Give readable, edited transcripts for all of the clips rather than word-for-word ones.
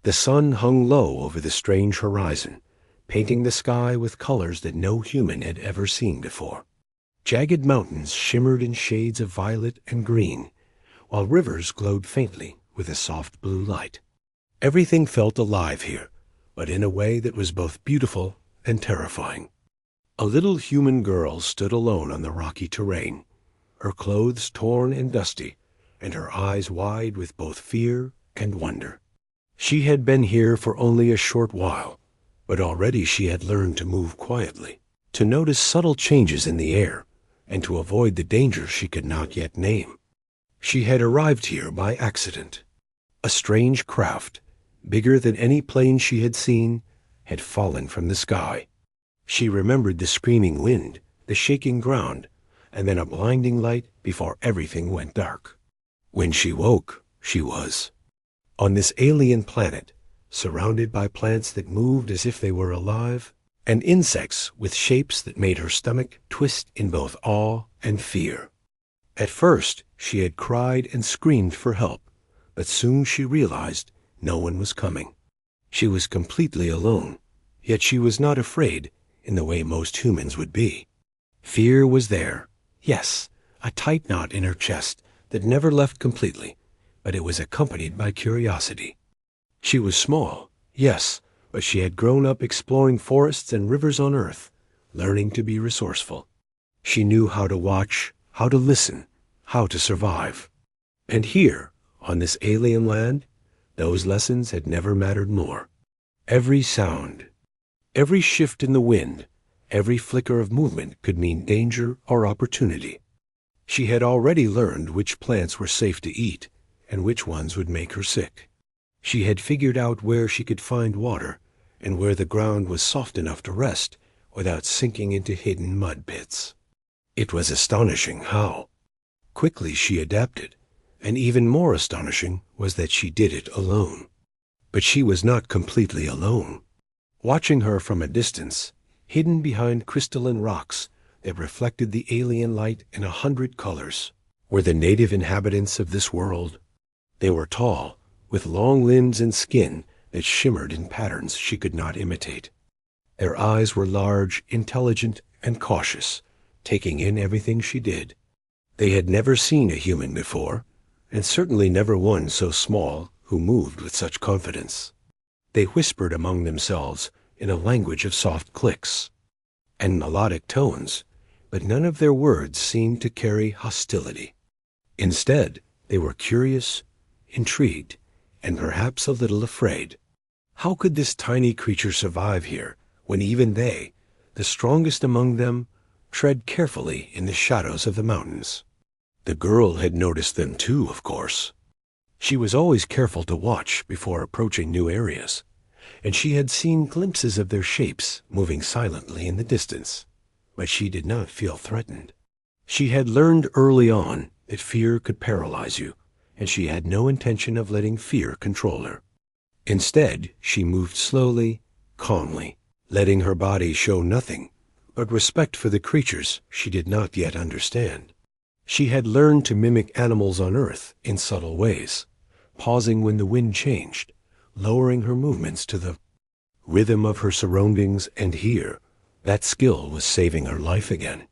The sun hung low over the strange horizon, painting the sky with colors that no human had ever seen before. Jagged mountains shimmered in shades of violet and green, while rivers glowed faintly with a soft blue light. Everything felt alive here, but in a way that was both beautiful and terrifying. A little human girl stood alone on the rocky terrain, her clothes torn and dusty, and her eyes wide with both fear and wonder. She had been here for only a short while, but already she had learned to move quietly, to notice subtle changes in the air, and to avoid the dangers she could not yet name. She had arrived here by accident. A strange craft, bigger than any plane she had seen, had fallen from the sky. She remembered the screaming wind, the shaking ground, and then a blinding light before everything went dark. When she woke, she was on this alien planet, surrounded by plants that moved as if they were alive, and insects with shapes that made her stomach twist in both awe and fear. At first, she had cried and screamed for help, but soon she realized no one was coming. She was completely alone, yet she was not afraid in the way most humans would be. Fear was there, yes, a tight knot in her chest that never left completely, but it was accompanied by curiosity. She was small, yes, but she had grown up exploring forests and rivers on Earth, learning to be resourceful. She knew how to watch, how to listen, how to survive. And here, on this alien land, those lessons had never mattered more. Every sound, every shift in the wind, every flicker of movement could mean danger or opportunity. She had already learned which plants were safe to eat and which ones would make her sick. She had figured out where she could find water and where the ground was soft enough to rest without sinking into hidden mud pits. It was astonishing how quickly she adapted, and even more astonishing was that she did it alone. But she was not completely alone. Watching her from a distance, hidden behind crystalline rocks that reflected the alien light in 100 colors, were the native inhabitants of this world. They were tall, with long limbs and skin that shimmered in patterns she could not imitate. Their eyes were large, intelligent, and cautious, taking in everything she did. They had never seen a human before, and certainly never one so small who moved with such confidence. They whispered among themselves in a language of soft clicks and melodic tones, but none of their words seemed to carry hostility. Instead, they were curious, intrigued, and perhaps a little afraid. How could this tiny creature survive here when even they, the strongest among them, tread carefully in the shadows of the mountains? The girl had noticed them too, of course. She was always careful to watch before approaching new areas, and she had seen glimpses of their shapes moving silently in the distance, but she did not feel threatened. She had learned early on that fear could paralyze you, and she had no intention of letting fear control her. Instead, she moved slowly, calmly, letting her body show nothing but respect for the creatures she did not yet understand. She had learned to mimic animals on Earth in subtle ways, pausing when the wind changed, lowering her movements to the rhythm of her surroundings, and here, that skill was saving her life again.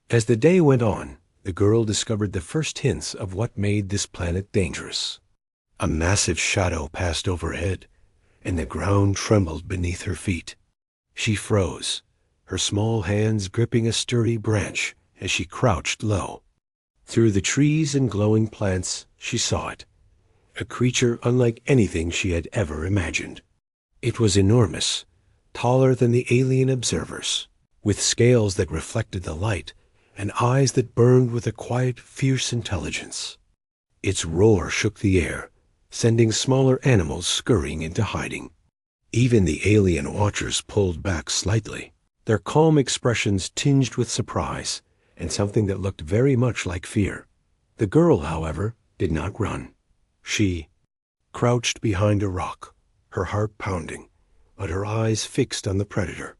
As the day went on, the girl discovered the first hints of what made this planet dangerous. A massive shadow passed overhead, and the ground trembled beneath her feet. She froze, her small hands gripping a sturdy branch as she crouched low. Through the trees and glowing plants, she saw it, a creature unlike anything she had ever imagined. It was enormous, taller than the alien observers, with scales that reflected the light and eyes that burned with a quiet, fierce intelligence. Its roar shook the air, sending smaller animals scurrying into hiding. Even the alien watchers pulled back slightly, their calm expressions tinged with surprise and something that looked very much like fear. The girl, however, did not run. She crouched behind a rock, her heart pounding, but her eyes fixed on the predator.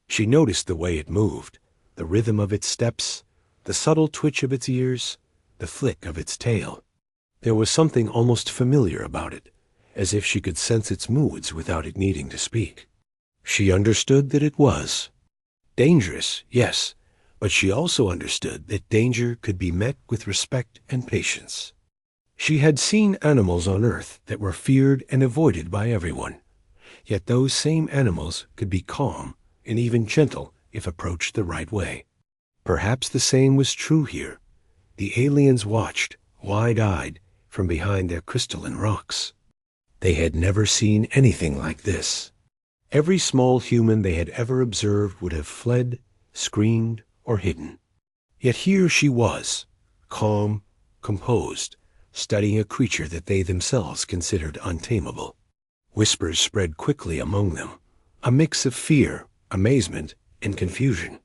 She noticed the way it moved, the rhythm of its steps, the subtle twitch of its ears, the flick of its tail. There was something almost familiar about it, as if she could sense its moods without it needing to speak. She understood that it was dangerous, yes, but she also understood that danger could be met with respect and patience. She had seen animals on Earth that were feared and avoided by everyone, yet those same animals could be calm and even gentle if approached the right way. Perhaps the same was true here. The aliens watched, wide-eyed, from behind their crystalline rocks. They had never seen anything like this. Every small human they had ever observed would have fled, screamed, or hidden. Yet here she was, calm, composed, studying a creature that they themselves considered untamable. Whispers spread quickly among them, a mix of fear, amazement, and confusion.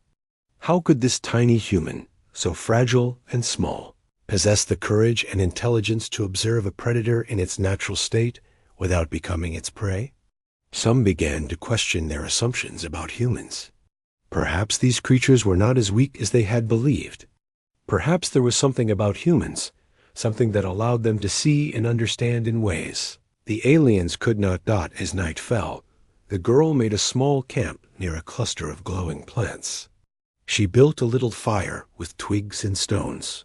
How could this tiny human, so fragile and small, possess the courage and intelligence to observe a predator in its natural state without becoming its prey? Some began to question their assumptions about humans. Perhaps these creatures were not as weak as they had believed. Perhaps there was something about humans, something that allowed them to see and understand in ways the aliens could not. As night fell, the girl made a small camp near a cluster of glowing plants. She built a little fire with twigs and stones,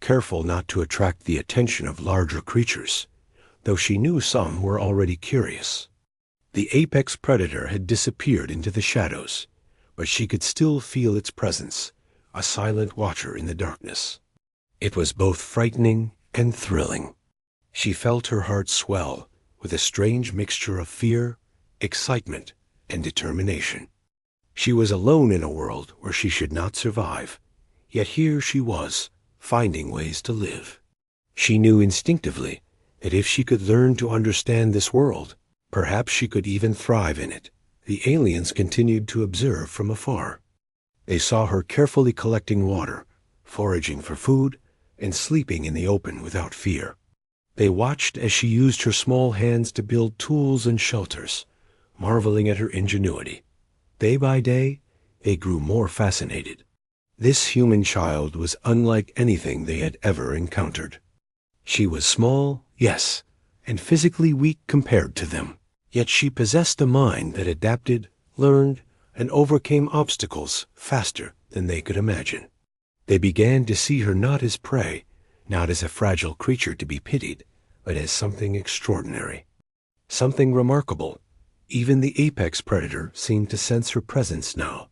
careful not to attract the attention of larger creatures, though she knew some were already curious. The apex predator had disappeared into the shadows, but she could still feel its presence, a silent watcher in the darkness. It was both frightening and thrilling. She felt her heart swell with a strange mixture of fear, excitement, and determination. She was alone in a world where she should not survive, yet here she was, finding ways to live. She knew instinctively that if she could learn to understand this world, perhaps she could even thrive in it. The aliens continued to observe from afar. They saw her carefully collecting water, foraging for food, and sleeping in the open without fear. They watched as she used her small hands to build tools and shelters, marveling at her ingenuity. Day by day, they grew more fascinated. This human child was unlike anything they had ever encountered. She was small, yes, and physically weak compared to them, yet she possessed a mind that adapted, learned, and overcame obstacles faster than they could imagine. They began to see her not as prey, not as a fragile creature to be pitied, but as something extraordinary, something remarkable. Even the apex predator seemed to sense her presence now.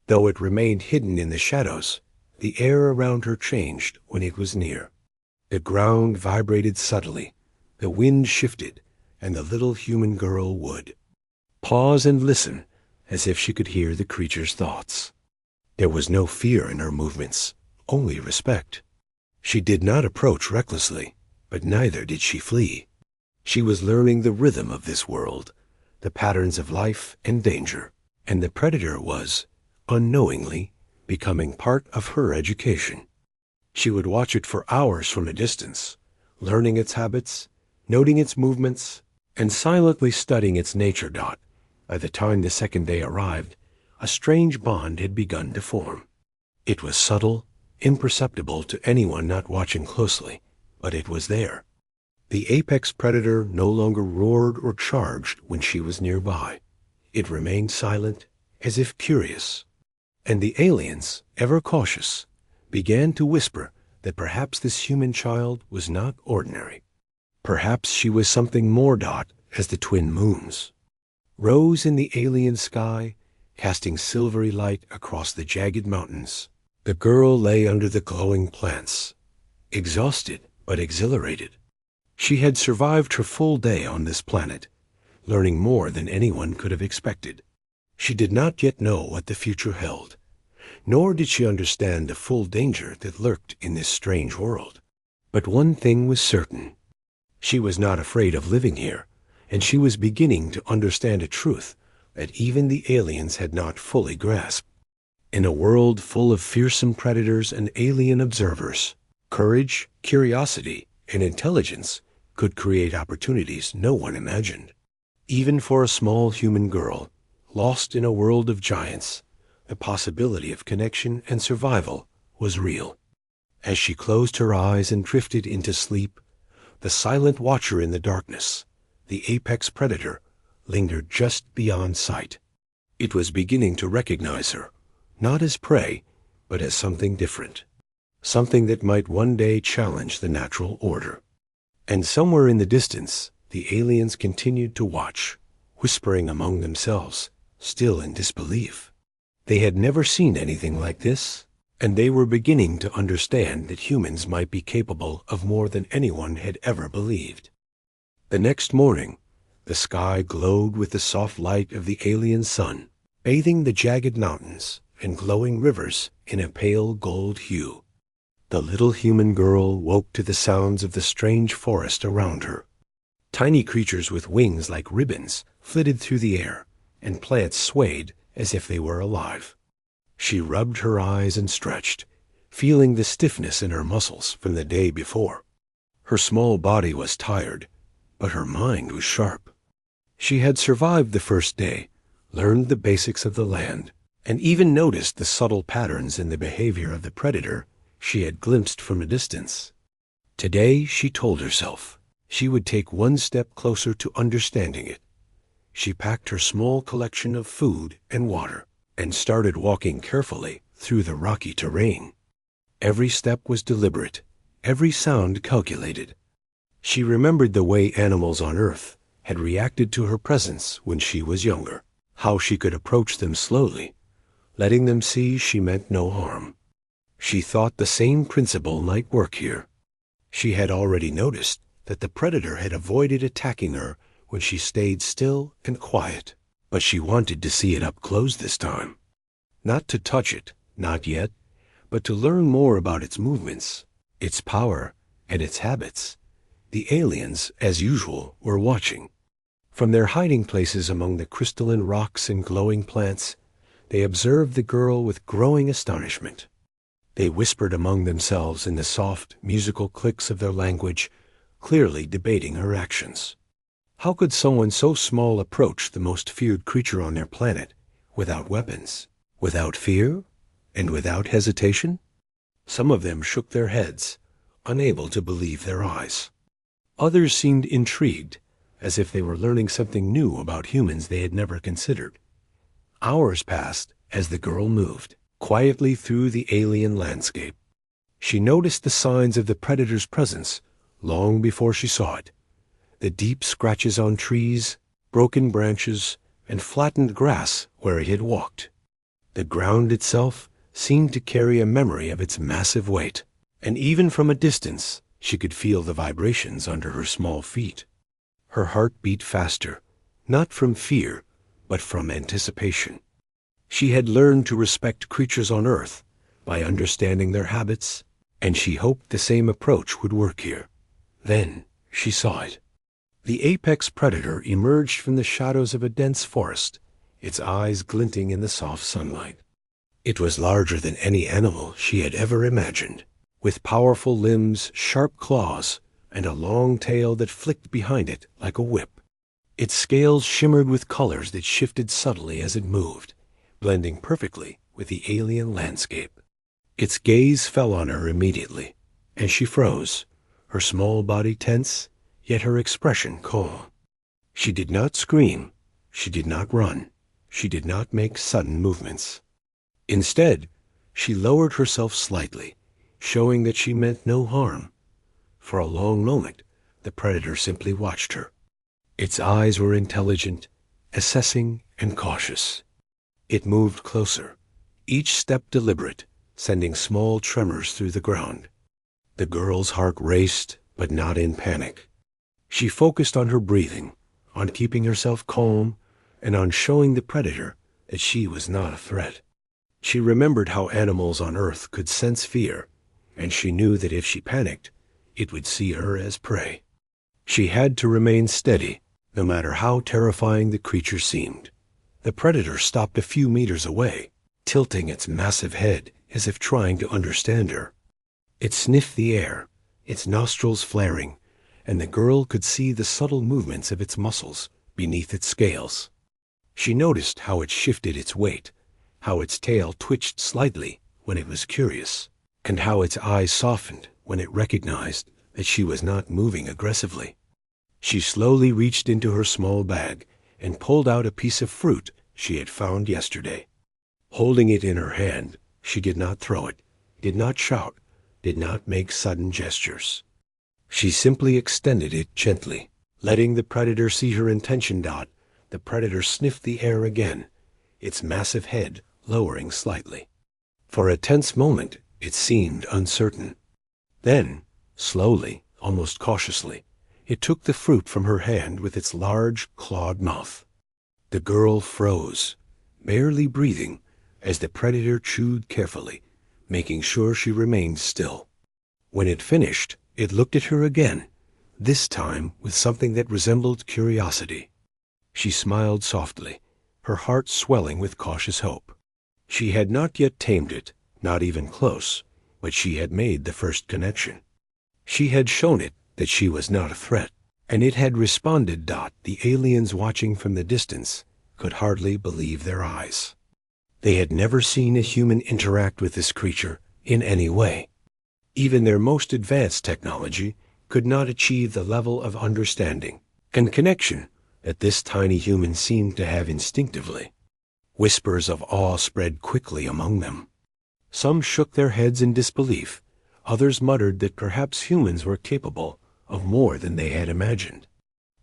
Though it remained hidden in the shadows, the air around her changed when it was near. The ground vibrated subtly, the wind shifted, and the little human girl would pause and listen as if she could hear the creature's thoughts. There was no fear in her movements, only respect. She did not approach recklessly, but neither did she flee. She was learning the rhythm of this world, the patterns of life and danger, and the predator was, unknowingly, becoming part of her education. She would watch it for hours from a distance, learning its habits, noting its movements, and silently studying its nature. By the time the second day arrived, a strange bond had begun to form. It was subtle, imperceptible to anyone not watching closely, but it was there. The apex predator no longer roared or charged when she was nearby. It remained silent, as if curious. And the aliens, ever cautious, began to whisper that perhaps this human child was not ordinary. Perhaps she was something more. As the twin moons rose in the alien sky, casting silvery light across the jagged mountains, the girl lay under the glowing plants, exhausted but exhilarated. She had survived her full day on this planet, learning more than anyone could have expected. She did not yet know what the future held, nor did she understand the full danger that lurked in this strange world. But one thing was certain. She was not afraid of living here, and she was beginning to understand a truth that even the aliens had not fully grasped. In a world full of fearsome predators and alien observers, courage, curiosity, and intelligence could create opportunities no one imagined. Even for a small human girl, lost in a world of giants, the possibility of connection and survival was real. As she closed her eyes and drifted into sleep, the silent watcher in the darkness, the apex predator, lingered just beyond sight. It was beginning to recognize her, not as prey, but as something different. Something that might one day challenge the natural order. And somewhere in the distance, the aliens continued to watch, whispering among themselves, still in disbelief. They had never seen anything like this, and they were beginning to understand that humans might be capable of more than anyone had ever believed. The next morning, the sky glowed with the soft light of the alien sun, bathing the jagged mountains and glowing rivers in a pale gold hue. The little human girl woke to the sounds of the strange forest around her. Tiny creatures with wings like ribbons flitted through the air, and plants swayed as if they were alive. She rubbed her eyes and stretched, feeling the stiffness in her muscles from the day before. Her small body was tired, but her mind was sharp. She had survived the first day, learned the basics of the land, and even noticed the subtle patterns in the behavior of the predator she had glimpsed from a distance. Today, she told herself, she would take one step closer to understanding it. She packed her small collection of food and water and started walking carefully through the rocky terrain. Every step was deliberate, every sound calculated. She remembered the way animals on Earth had reacted to her presence when she was younger, how she could approach them slowly, letting them see she meant no harm. She thought the same principle might work here. She had already noticed that the predator had avoided attacking her when she stayed still and quiet, but she wanted to see it up close this time. Not to touch it, not yet, but to learn more about its movements, its power, and its habits. The aliens, as usual, were watching. From their hiding places among the crystalline rocks and glowing plants, they observed the girl with growing astonishment. They whispered among themselves in the soft, musical clicks of their language, clearly debating her actions. How could someone so small approach the most feared creature on their planet without weapons, without fear, and without hesitation? Some of them shook their heads, unable to believe their eyes. Others seemed intrigued, as if they were learning something new about humans they had never considered. Hours passed as the girl moved quietly through the alien landscape. She noticed the signs of the predator's presence long before she saw it. The deep scratches on trees, broken branches, and flattened grass where he had walked. The ground itself seemed to carry a memory of its massive weight, and even from a distance she could feel the vibrations under her small feet. Her heart beat faster, not from fear, but from anticipation. She had learned to respect creatures on Earth by understanding their habits, and she hoped the same approach would work here. Then she saw it. The apex predator emerged from the shadows of a dense forest, its eyes glinting in the soft sunlight. It was larger than any animal she had ever imagined, with powerful limbs, sharp claws, and a long tail that flicked behind it like a whip. Its scales shimmered with colors that shifted subtly as it moved, blending perfectly with the alien landscape. Its gaze fell on her immediately, and she froze, her small body tense, yet her expression calm. She did not scream, she did not run, she did not make sudden movements. Instead, she lowered herself slightly, showing that she meant no harm. For a long moment, the predator simply watched her. Its eyes were intelligent, assessing, and cautious. It moved closer, each step deliberate, sending small tremors through the ground. The girl's heart raced, but not in panic. She focused on her breathing, on keeping herself calm, and on showing the predator that she was not a threat. She remembered how animals on Earth could sense fear, and she knew that if she panicked, it would see her as prey. She had to remain steady, no matter how terrifying the creature seemed. The predator stopped a few meters away, tilting its massive head as if trying to understand her. It sniffed the air, its nostrils flaring, and the girl could see the subtle movements of its muscles beneath its scales. She noticed how it shifted its weight, how its tail twitched slightly when it was curious, and how its eyes softened when it recognized that she was not moving aggressively. She slowly reached into her small bag and pulled out a piece of fruit she had found yesterday. Holding it in her hand, she did not throw it, did not shout, did not make sudden gestures. She simply extended it gently, letting the predator see her intention. The predator sniffed the air again, its massive head lowering slightly. For a tense moment, it seemed uncertain. Then, slowly, almost cautiously, it took the fruit from her hand with its large, clawed mouth. The girl froze, barely breathing, as the predator chewed carefully, making sure she remained still. When it finished, it looked at her again, this time with something that resembled curiosity. She smiled softly, her heart swelling with cautious hope. She had not yet tamed it, not even close, but she had made the first connection. She had shown it that she was not a threat, and it had responded. The aliens watching from the distance could hardly believe their eyes. They had never seen a human interact with this creature in any way. Even their most advanced technology could not achieve the level of understanding and connection that this tiny human seemed to have instinctively. Whispers of awe spread quickly among them. Some shook their heads in disbelief. Others muttered that perhaps humans were capable of more than they had imagined.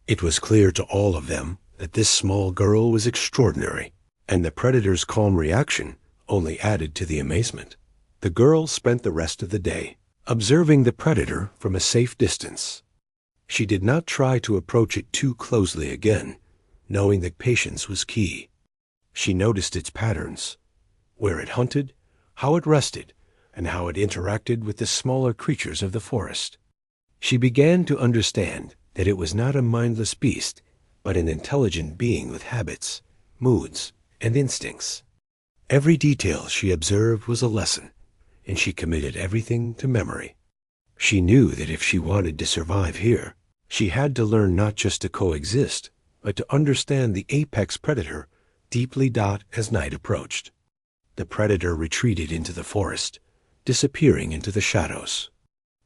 It was clear to all of them that this small girl was extraordinary, and the predator's calm reaction only added to the amazement. The girl spent the rest of the day observing the predator from a safe distance. She did not try to approach it too closely again, knowing that patience was key. She noticed its patterns, where it hunted, how it rested, and how it interacted with the smaller creatures of the forest. She began to understand that it was not a mindless beast, but an intelligent being with habits, moods, and instincts. Every detail she observed was a lesson, and she committed everything to memory. She knew that if she wanted to survive here, she had to learn not just to coexist, but to understand the apex predator deeply. As night approached, the predator retreated into the forest, disappearing into the shadows.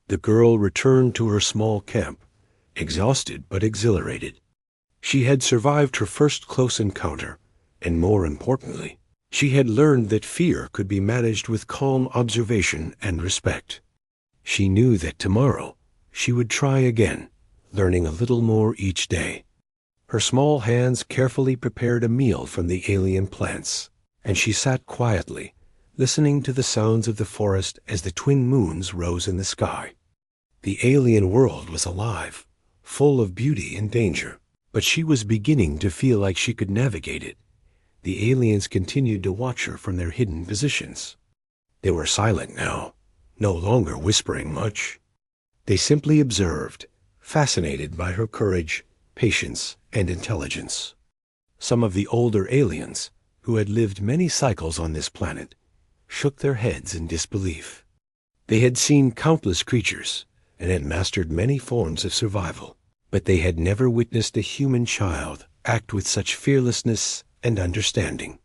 The girl returned to her small camp, exhausted but exhilarated. She had survived her first close encounter, and more importantly, she had learned that fear could be managed with calm observation and respect. She knew that tomorrow she would try again, learning a little more each day. Her small hands carefully prepared a meal from the alien plants, and she sat quietly, listening to the sounds of the forest as the twin moons rose in the sky. The alien world was alive, full of beauty and danger, but she was beginning to feel like she could navigate it. The aliens continued to watch her from their hidden positions. They were silent now, no longer whispering much. They simply observed, fascinated by her courage, patience, and intelligence. Some of the older aliens, who had lived many cycles on this planet, shook their heads in disbelief. They had seen countless creatures and had mastered many forms of survival, but they had never witnessed a human child act with such fearlessness and understanding.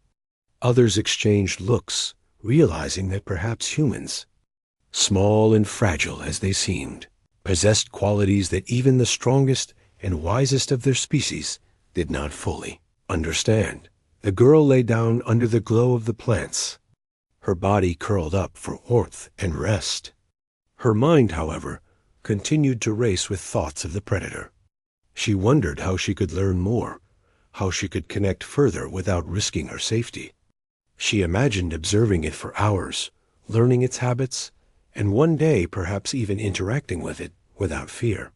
Others exchanged looks, realizing that perhaps humans, small and fragile as they seemed, possessed qualities that even the strongest and wisest of their species did not fully understand. The girl lay down under the glow of the plants, her body curled up for warmth and rest. Her mind, however, continued to race with thoughts of the predator. She wondered how she could learn more, how she could connect further without risking her safety. She imagined observing it for hours, learning its habits, and one day perhaps even interacting with it without fear.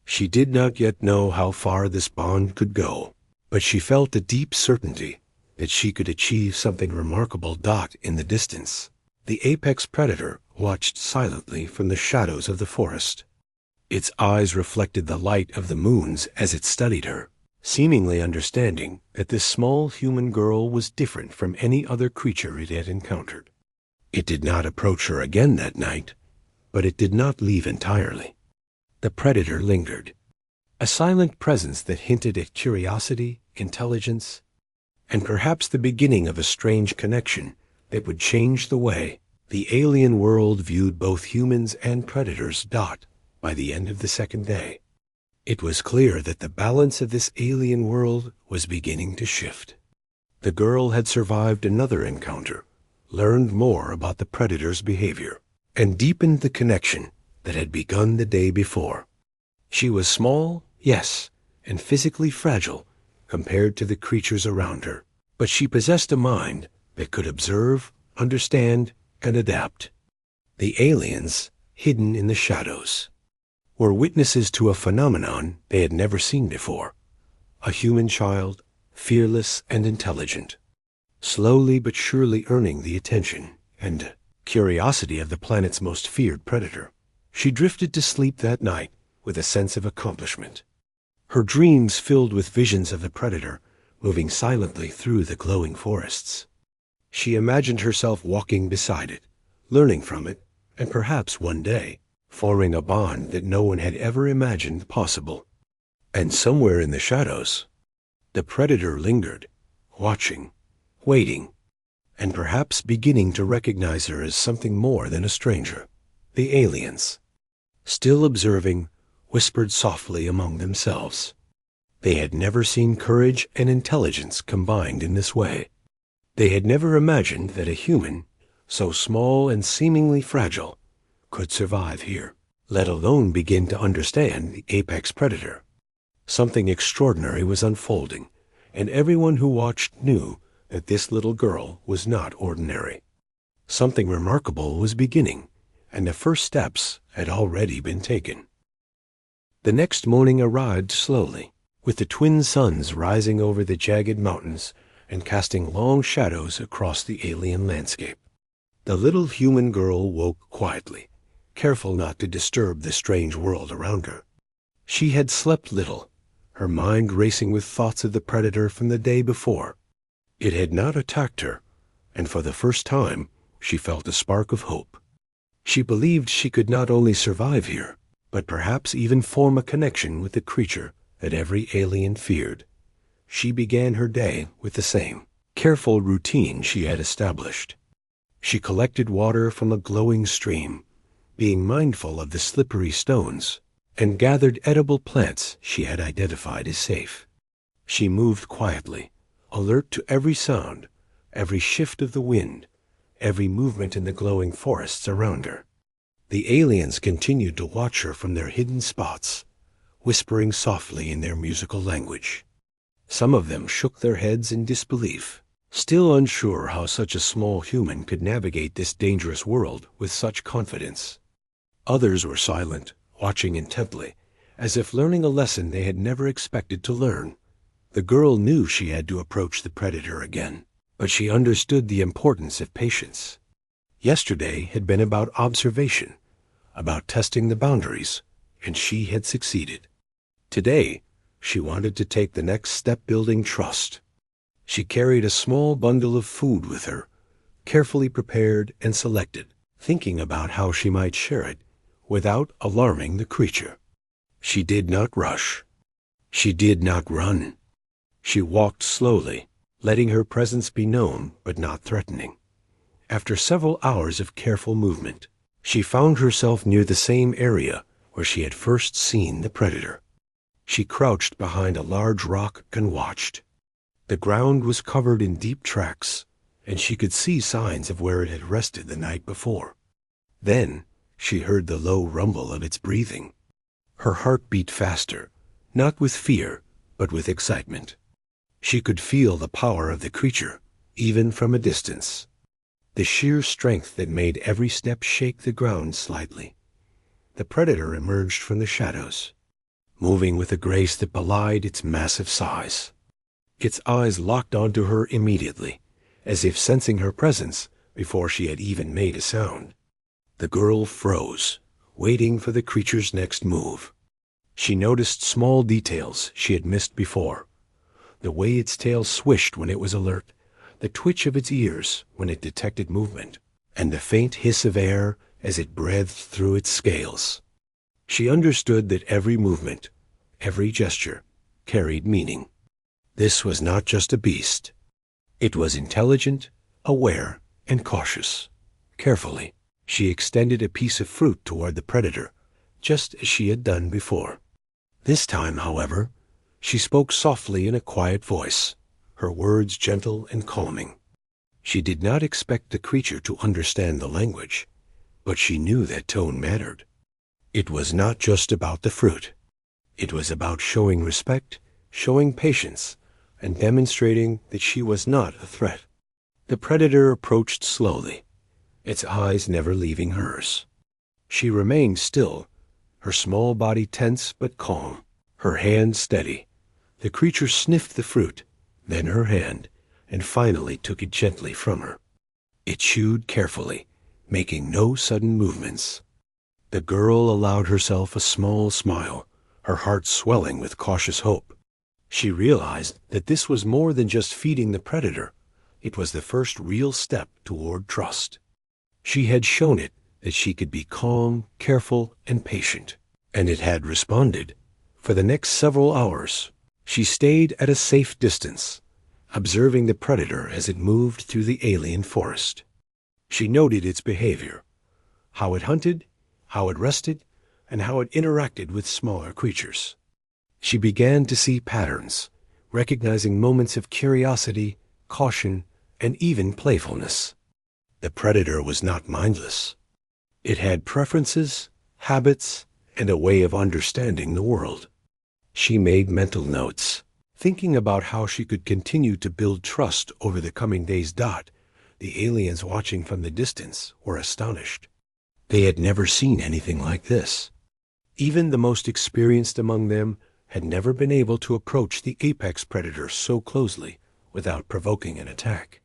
She did not yet know how far this bond could go, but she felt a deep certainty that she could achieve something remarkable. In the distance, the apex predator watched silently from the shadows of the forest. Its eyes reflected the light of the moons as it studied her, seemingly understanding that this small human girl was different from any other creature it had encountered. It did not approach her again that night, but it did not leave entirely. The predator lingered, a silent presence that hinted at curiosity, intelligence, and perhaps the beginning of a strange connection that would change the way the alien world viewed both humans and predators. By the end of the second day, It was clear that the balance of this alien world was beginning to shift. The girl had survived another encounter, learned more about the predator's behavior, and deepened the connection that had begun the day before. She was small, yes, and physically fragile compared to the creatures around her, but she possessed a mind that could observe, understand, and adapt. The aliens, hidden in the shadows, were witnesses to a phenomenon they had never seen before. A human child, fearless and intelligent, slowly but surely earning the attention and curiosity of the planet's most feared predator. She drifted to sleep that night with a sense of accomplishment. Her dreams filled with visions of the predator moving silently through the glowing forests. She imagined herself walking beside it, learning from it, and perhaps one day forming a bond that no one had ever imagined possible. And somewhere in the shadows, the predator lingered, watching, waiting, and perhaps beginning to recognize her as something more than a stranger. The aliens, still observing, whispered softly among themselves. They had never seen courage and intelligence combined in this way. They had never imagined that a human, so small and seemingly fragile, could survive here, let alone begin to understand the apex predator. Something extraordinary was unfolding, and everyone who watched knew that this little girl was not ordinary. Something remarkable was beginning, and the first steps had already been taken. The next morning arrived slowly, with the twin suns rising over the jagged mountains and casting long shadows across the alien landscape. The little human girl woke quietly, careful not to disturb the strange world around her. She had slept little, her mind racing with thoughts of the predator from the day before. It had not attacked her, and for the first time she felt a spark of hope. She believed she could not only survive here, but perhaps even form a connection with the creature that every alien feared. She began her day with the same careful routine she had established. She collected water from a glowing stream, being mindful of the slippery stones, and gathered edible plants she had identified as safe. She moved quietly, alert to every sound, every shift of the wind, every movement in the glowing forests around her. The aliens continued to watch her from their hidden spots, whispering softly in their musical language. Some of them shook their heads in disbelief, still unsure how such a small human could navigate this dangerous world with such confidence. Others were silent, watching intently, as if learning a lesson they had never expected to learn. The girl knew she had to approach the predator again, but she understood the importance of patience. Yesterday had been about observation, about testing the boundaries, and she had succeeded. Today, she wanted to take the next step, building trust. She carried a small bundle of food with her, carefully prepared and selected, thinking about how she might share it without alarming the creature. She did not rush. She did not run. She walked slowly, letting her presence be known but not threatening. After several hours of careful movement, she found herself near the same area where she had first seen the predator. She crouched behind a large rock and watched. The ground was covered in deep tracks, and she could see signs of where it had rested the night before. Then she heard the low rumble of its breathing. Her heart beat faster, not with fear, but with excitement. She could feel the power of the creature, even from a distance. The sheer strength that made every step shake the ground slightly. The predator emerged from the shadows, moving with a grace that belied its massive size. Its eyes locked onto her immediately, as if sensing her presence before she had even made a sound. The girl froze, waiting for the creature's next move. She noticed small details she had missed before. The way its tail swished when it was alert, the twitch of its ears when it detected movement, and the faint hiss of air as it breathed through its scales. She understood that every movement, every gesture, carried meaning. This was not just a beast. It was intelligent, aware, and cautious. Carefully, she extended a piece of fruit toward the predator, just as she had done before. This time, however, she spoke softly in a quiet voice, her words gentle and calming. She did not expect the creature to understand the language, but she knew that tone mattered. It was not just about the fruit. It was about showing respect, showing patience, and demonstrating that she was not a threat. The predator approached slowly, its eyes never leaving hers. She remained still, her small body tense but calm, her hand steady. The creature sniffed the fruit, then her hand, and finally took it gently from her. It chewed carefully, making no sudden movements. The girl allowed herself a small smile, her heart swelling with cautious hope. She realized that this was more than just feeding the predator. It was the first real step toward trust. She had shown it that she could be calm, careful, and patient, and it had responded. For the next several hours, she stayed at a safe distance, observing the predator as it moved through the alien forest. She noted its behavior, how it hunted, how it rested, and how it interacted with smaller creatures. She began to see patterns, recognizing moments of curiosity, caution, and even playfulness. The predator was not mindless. It had preferences, habits, and a way of understanding the world. She made mental notes, thinking about how she could continue to build trust over the coming days. The aliens watching from the distance were astonished. They had never seen anything like this. Even the most experienced among them had never been able to approach the apex predator so closely without provoking an attack.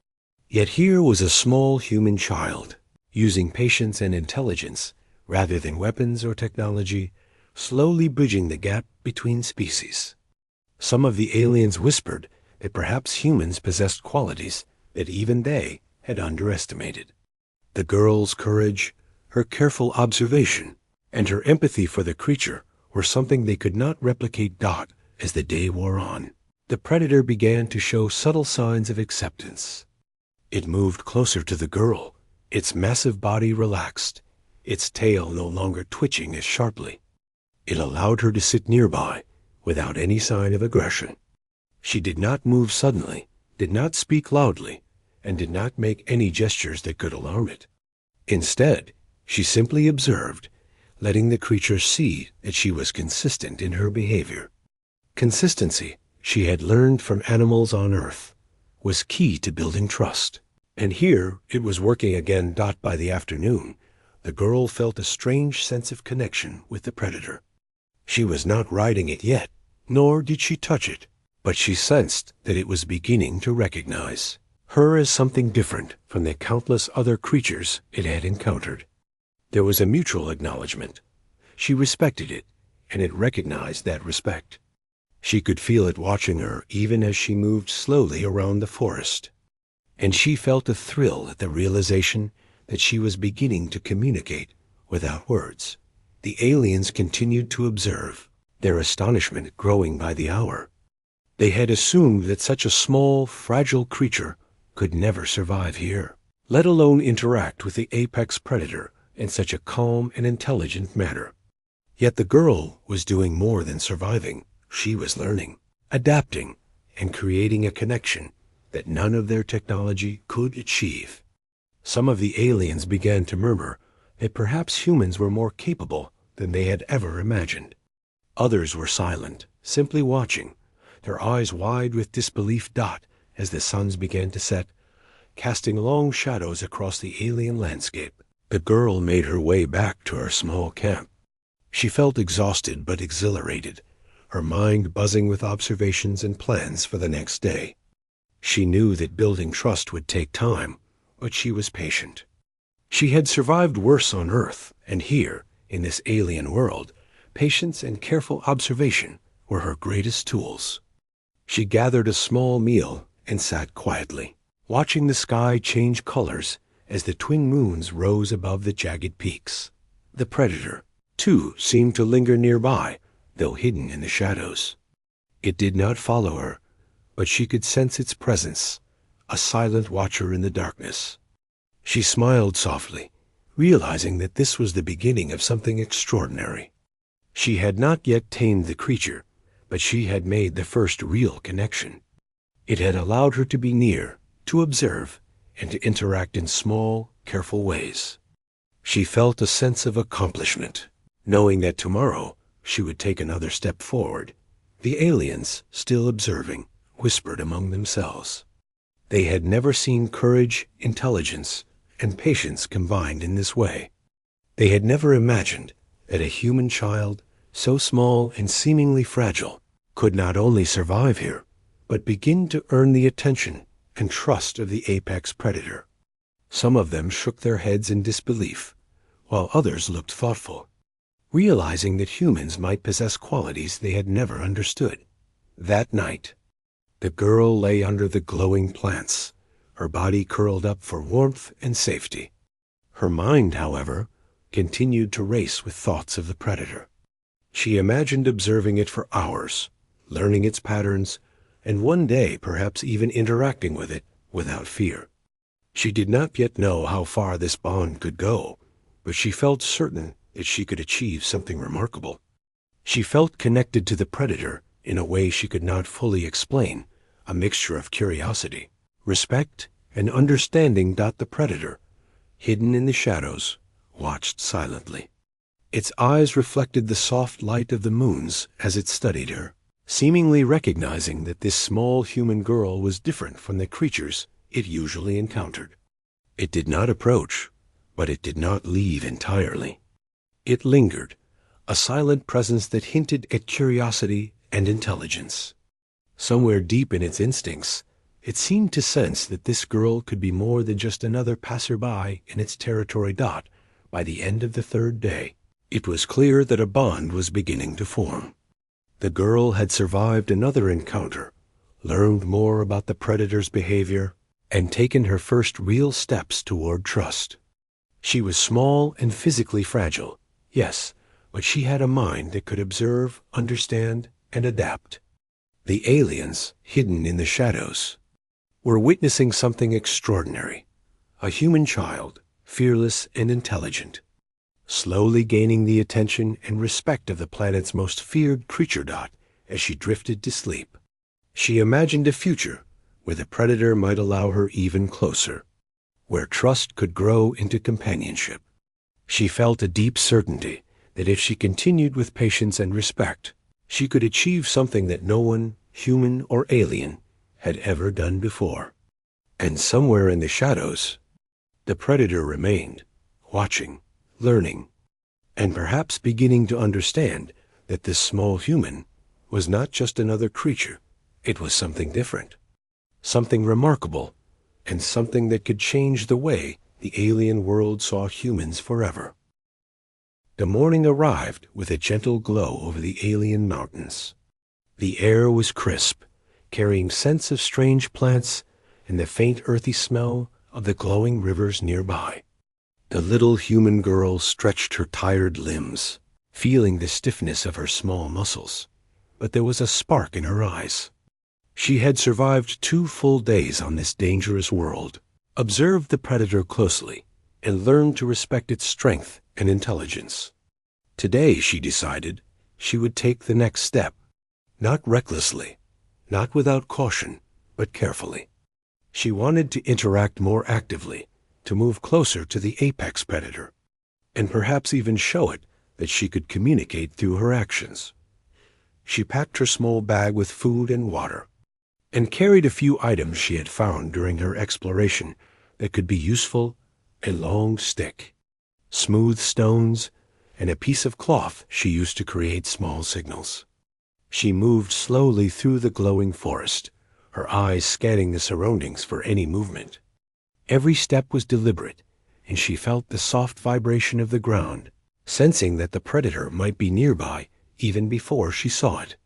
Yet here was a small human child, using patience and intelligence rather than weapons or technology, slowly bridging the gap between species. Some of the aliens whispered that perhaps humans possessed qualities that even they had underestimated. The girl's courage, her careful observation, and her empathy for the creature were something they could not replicate. As the day wore on, the predator began to show subtle signs of acceptance. It moved closer to the girl, its massive body relaxed, its tail no longer twitching as sharply. It allowed her to sit nearby without any sign of aggression. She did not move suddenly, did not speak loudly, and did not make any gestures that could alarm it. Instead, she simply observed, letting the creature see that she was consistent in her behavior. Consistency, she had learned from animals on Earth, was key to building trust. And here it was working again. By the afternoon, the girl felt a strange sense of connection with the predator. She was not riding it yet, nor did she touch it, but she sensed that it was beginning to recognize her as something different from the countless other creatures it had encountered. There was a mutual acknowledgement. She respected it, and it recognized that respect. She could feel it watching her even as she moved slowly around the forest. And she felt a thrill at the realization that she was beginning to communicate without words. The aliens continued to observe, their astonishment growing by the hour. They had assumed that such a small, fragile creature could never survive here, let alone interact with the apex predator in such a calm and intelligent manner. Yet the girl was doing more than surviving. She was learning, adapting, and creating a connection that none of their technology could achieve. Some of the aliens began to murmur that perhaps humans were more capable than they had ever imagined. Others were silent, simply watching, their eyes wide with disbelief. As the suns began to set, casting long shadows across the alien landscape, the girl made her way back to her small camp. She felt exhausted but exhilarated, her mind buzzing with observations and plans for the next day. She knew that building trust would take time, but she was patient. She had survived worse on Earth, and here, in this alien world, patience and careful observation were her greatest tools. She gathered a small meal and sat quietly, watching the sky change colors as the twin moons rose above the jagged peaks. The predator, too, seemed to linger nearby, though hidden in the shadows. It did not follow her, but she could sense its presence, a silent watcher in the darkness. She smiled softly, realizing that this was the beginning of something extraordinary. She had not yet tamed the creature, but she had made the first real connection. It had allowed her to be near, to observe, and to interact in small, careful ways. She felt a sense of accomplishment, knowing that tomorrow she would take another step forward. The aliens, still observing, whispered among themselves. They had never seen courage, intelligence, and patience combined in this way. They had never imagined that a human child, so small and seemingly fragile, could not only survive here, but begin to earn the attention and trust of the apex predator. Some of them shook their heads in disbelief, while others looked thoughtful, realizing that humans might possess qualities they had never understood. That night, the girl lay under the glowing plants, her body curled up for warmth and safety. Her mind, however, continued to race with thoughts of the predator. She imagined observing it for hours, learning its patterns, and one day perhaps even interacting with it without fear. She did not yet know how far this bond could go, but she felt certain that she could achieve something remarkable. She felt connected to the predator in a way she could not fully explain, a mixture of curiosity, respect, and understanding. The predator, hidden in the shadows, watched silently. Its eyes reflected the soft light of the moons as it studied her, seemingly recognizing that this small human girl was different from the creatures it usually encountered. It did not approach, but it did not leave entirely. It lingered, a silent presence that hinted at curiosity and intelligence. Somewhere deep in its instincts, it seemed to sense that this girl could be more than just another passerby in its territory. By the end of the third day, it was clear that a bond was beginning to form. The girl had survived another encounter, learned more about the predator's behavior, and taken her first real steps toward trust. She was small and physically fragile, yes, but she had a mind that could observe, understand, and adapt. The aliens, hidden in the shadows, were witnessing something extraordinary. A human child, fearless and intelligent, slowly gaining the attention and respect of the planet's most feared creature. As she drifted to sleep, she imagined a future where the predator might allow her even closer, where trust could grow into companionship. She felt a deep certainty that if she continued with patience and respect, she could achieve something that no one, human or alien, had ever done before. And somewhere in the shadows, the predator remained, watching, learning, and perhaps beginning to understand that this small human was not just another creature. It was something different, something remarkable, and something that could change the way the alien world saw humans forever. The morning arrived with a gentle glow over the alien mountains. The air was crisp, carrying scents of strange plants and the faint earthy smell of the glowing rivers nearby. The little human girl stretched her tired limbs, feeling the stiffness of her small muscles, but there was a spark in her eyes. She had survived 2 full days on this dangerous world, observed the predator closely, and learned to respect its strength and intelligence. Today, she decided, she would take the next step, not recklessly, not without caution, but carefully. She wanted to interact more actively, to move closer to the apex predator, and perhaps even show it that she could communicate through her actions. She packed her small bag with food and water, and carried a few items she had found during her exploration that could be useful: a long stick, smooth stones, and a piece of cloth she used to create small signals. She moved slowly through the glowing forest, her eyes scanning the surroundings for any movement. Every step was deliberate, and she felt the soft vibration of the ground, sensing that the predator might be nearby even before she saw it.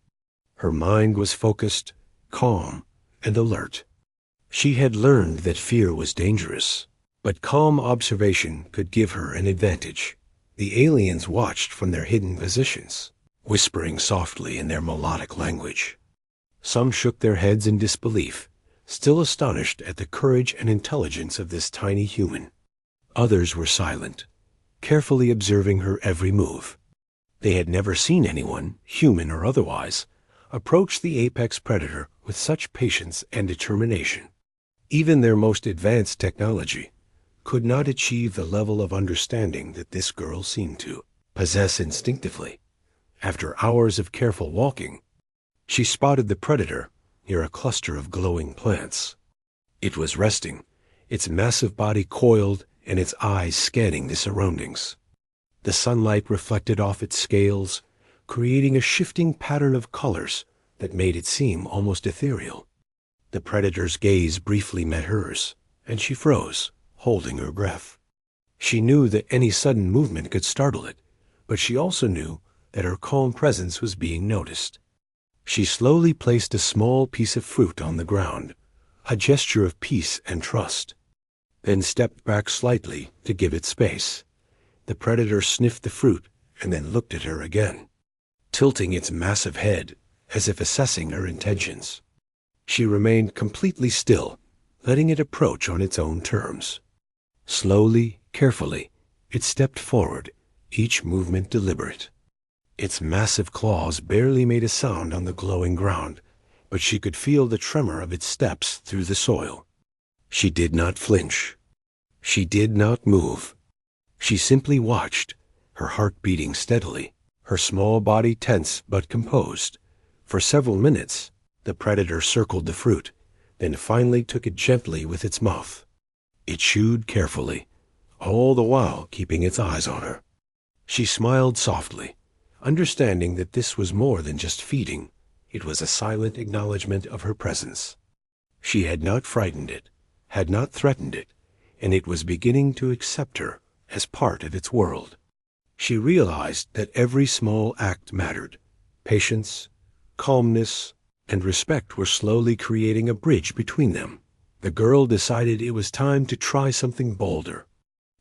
Her mind was focused, calm, and alert. She had learned that fear was dangerous, but calm observation could give her an advantage. The aliens watched from their hidden positions, whispering softly in their melodic language. Some shook their heads in disbelief, still astonished at the courage and intelligence of this tiny human. Others were silent, carefully observing her every move. They had never seen anyone, human or otherwise, approach the apex predator with such patience and determination. Even their most advanced technology could not achieve the level of understanding that this girl seemed to possess instinctively. After hours of careful walking, she spotted the predator near a cluster of glowing plants. It was resting, its massive body coiled and its eyes scanning the surroundings. The sunlight reflected off its scales, creating a shifting pattern of colors that made it seem almost ethereal. The predator's gaze briefly met hers, and she froze, holding her breath. She knew that any sudden movement could startle it, but she also knew that her calm presence was being noticed. She slowly placed a small piece of fruit on the ground, a gesture of peace and trust, then stepped back slightly to give it space. The predator sniffed the fruit and then looked at her again, tilting its massive head as if assessing her intentions. She remained completely still, letting it approach on its own terms. Slowly, carefully, it stepped forward, each movement deliberate. Its massive claws barely made a sound on the glowing ground, but she could feel the tremor of its steps through the soil. She did not flinch. She did not move. She simply watched, her heart beating steadily, her small body tense but composed. For several minutes, the predator circled the fruit, then finally took it gently with its mouth. It chewed carefully, all the while keeping its eyes on her. She smiled softly, understanding that this was more than just feeding. It was a silent acknowledgement of her presence. She had not frightened it, had not threatened it, and it was beginning to accept her as part of its world. She realized that every small act mattered. Patience, calmness, and respect were slowly creating a bridge between them. The girl decided it was time to try something bolder.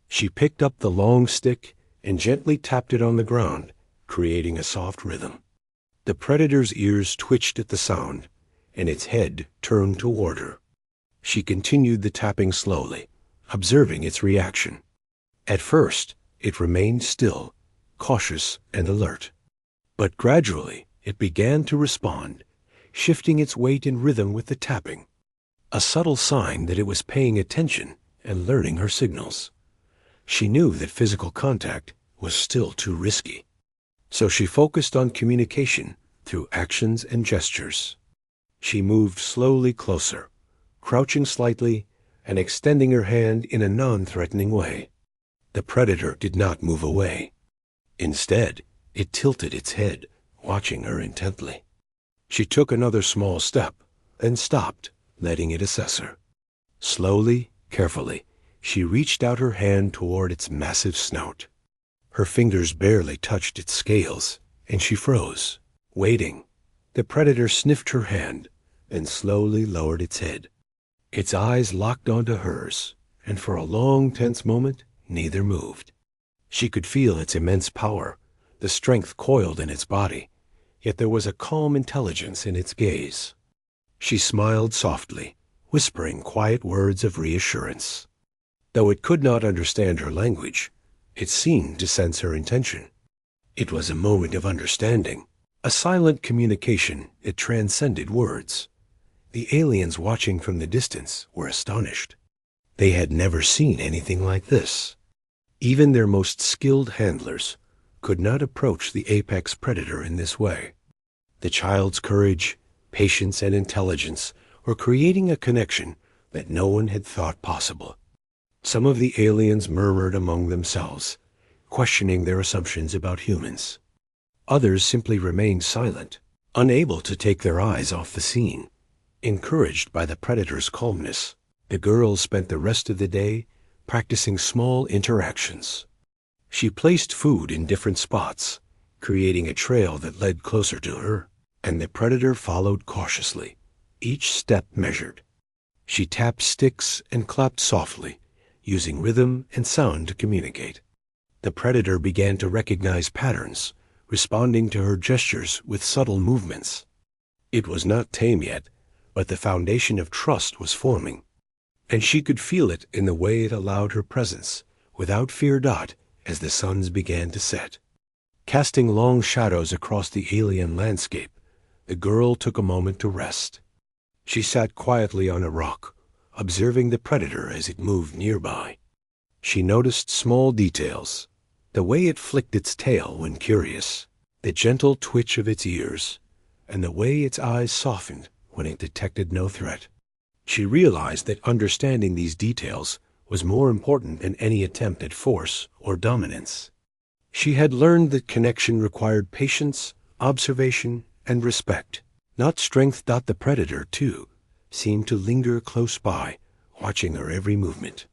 She picked up the long stick and gently tapped it on the ground, creating a soft rhythm. The predator's ears twitched at the sound, and its head turned toward her. She continued the tapping slowly, observing its reaction. At first, it remained still, cautious and alert. But gradually, it began to respond, shifting its weight in rhythm with the tapping, a subtle sign that it was paying attention and learning her signals. She knew that physical contact was still too risky, so she focused on communication through actions and gestures. She moved slowly closer, crouching slightly and extending her hand in a non-threatening way. The predator did not move away. Instead, it tilted its head, watching her intently. She took another small step, then stopped, letting it assess her. Slowly, carefully, she reached out her hand toward its massive snout. Her fingers barely touched its scales, and she froze, waiting. The predator sniffed her hand, then slowly lowered its head. Its eyes locked onto hers, and for a long, tense moment, neither moved. She could feel its immense power, the strength coiled in its body, yet there was a calm intelligence in its gaze. She smiled softly, whispering quiet words of reassurance. Though it could not understand her language, it seemed to sense her intention. It was a moment of understanding, a silent communication that transcended words. The aliens watching from the distance were astonished. They had never seen anything like this. Even their most skilled handlers could not approach the apex predator in this way. The child's courage, patience, and intelligence were creating a connection that no one had thought possible. Some of the aliens murmured among themselves, questioning their assumptions about humans. Others simply remained silent, unable to take their eyes off the scene. Encouraged by the predator's calmness, the girl spent the rest of the day practicing small interactions. She placed food in different spots, creating a trail that led closer to her, and the predator followed cautiously, each step measured. She tapped sticks and clapped softly, using rhythm and sound to communicate. The predator began to recognize patterns, responding to her gestures with subtle movements. It was not tame yet, but the foundation of trust was forming, and she could feel it in the way it allowed her presence, without fear. As the suns began to set, Casting long shadows across the alien landscape, the girl took a moment to rest. She sat quietly on a rock, observing the predator as it moved nearby. She noticed small details, the way it flicked its tail when curious, the gentle twitch of its ears, and the way its eyes softened when it detected no threat. She realized that understanding these details was more important than any attempt at force or dominance. She had learned that connection required patience, observation, and respect, not strength. The predator, too, seemed to linger close by, watching her every movement.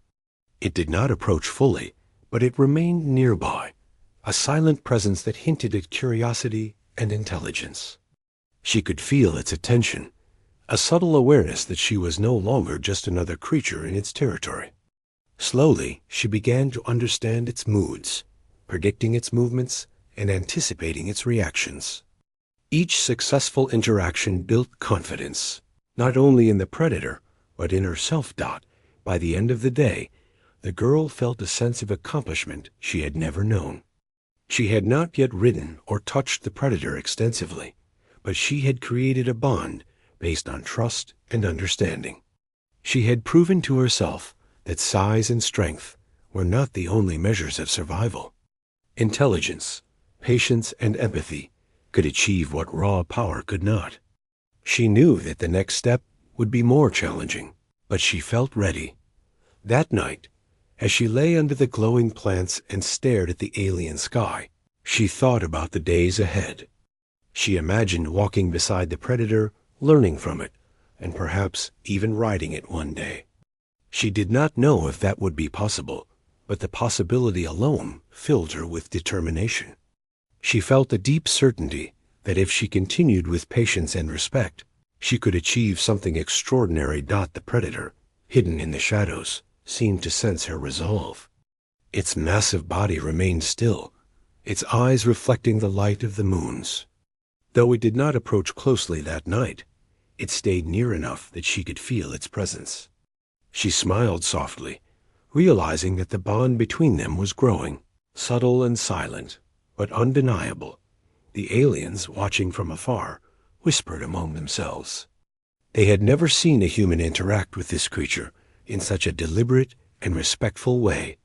It did not approach fully, but it remained nearby, a silent presence that hinted at curiosity and intelligence. She could feel its attention, a subtle awareness that she was no longer just another creature in its territory. Slowly, she began to understand its moods, predicting its movements and anticipating its reactions. Each successful interaction built confidence, not only in the predator, but in herself. By the end of the day, the girl felt a sense of accomplishment she had never known. She had not yet ridden or touched the predator extensively, but she had created a bond based on trust and understanding. She had proven to herself that size and strength were not the only measures of survival. Intelligence, patience, and empathy could achieve what raw power could not. She knew that the next step would be more challenging, but she felt ready. That night, as she lay under the glowing plants and stared at the alien sky, she thought about the days ahead. She imagined walking beside the predator, learning from it, and perhaps even riding it one day. She did not know if that would be possible, but the possibility alone filled her with determination. She felt a deep certainty that if she continued with patience and respect, she could achieve something extraordinary. The predator, hidden in the shadows, seemed to sense her resolve. Its massive body remained still, its eyes reflecting the light of the moons. Though it did not approach closely that night, it stayed near enough that she could feel its presence. She smiled softly, realizing that the bond between them was growing, subtle and silent, but undeniable. The aliens, watching from afar, whispered among themselves. They had never seen a human interact with this creature in such a deliberate and respectful way.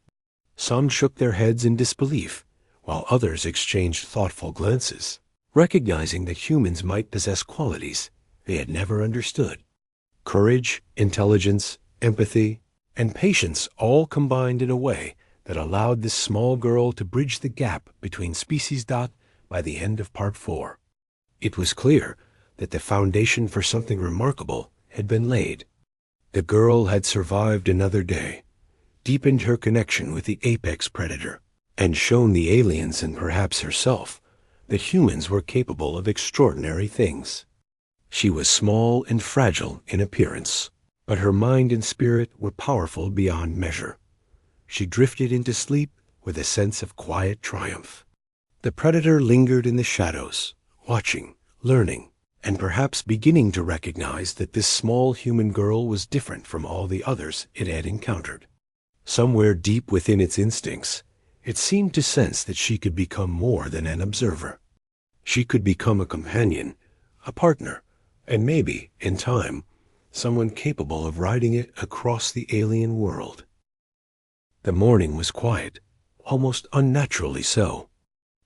Some shook their heads in disbelief, while others exchanged thoughtful glances, recognizing that humans might possess qualities they had never understood. Courage, intelligence, empathy, and patience all combined in a way that allowed this small girl to bridge the gap between species. By the end of Part 4, it was clear that the foundation for something remarkable had been laid. The girl had survived another day, deepened her connection with the apex predator, and shown the aliens and perhaps herself that humans were capable of extraordinary things. She was small and fragile in appearance, but her mind and spirit were powerful beyond measure. She drifted into sleep with a sense of quiet triumph. The predator lingered in the shadows, watching, learning, and perhaps beginning to recognize that this small human girl was different from all the others it had encountered. Somewhere deep within its instincts, it seemed to sense that she could become more than an observer. She could become a companion, a partner, and maybe, in time, someone capable of riding it across the alien world. The morning was quiet, almost unnaturally so.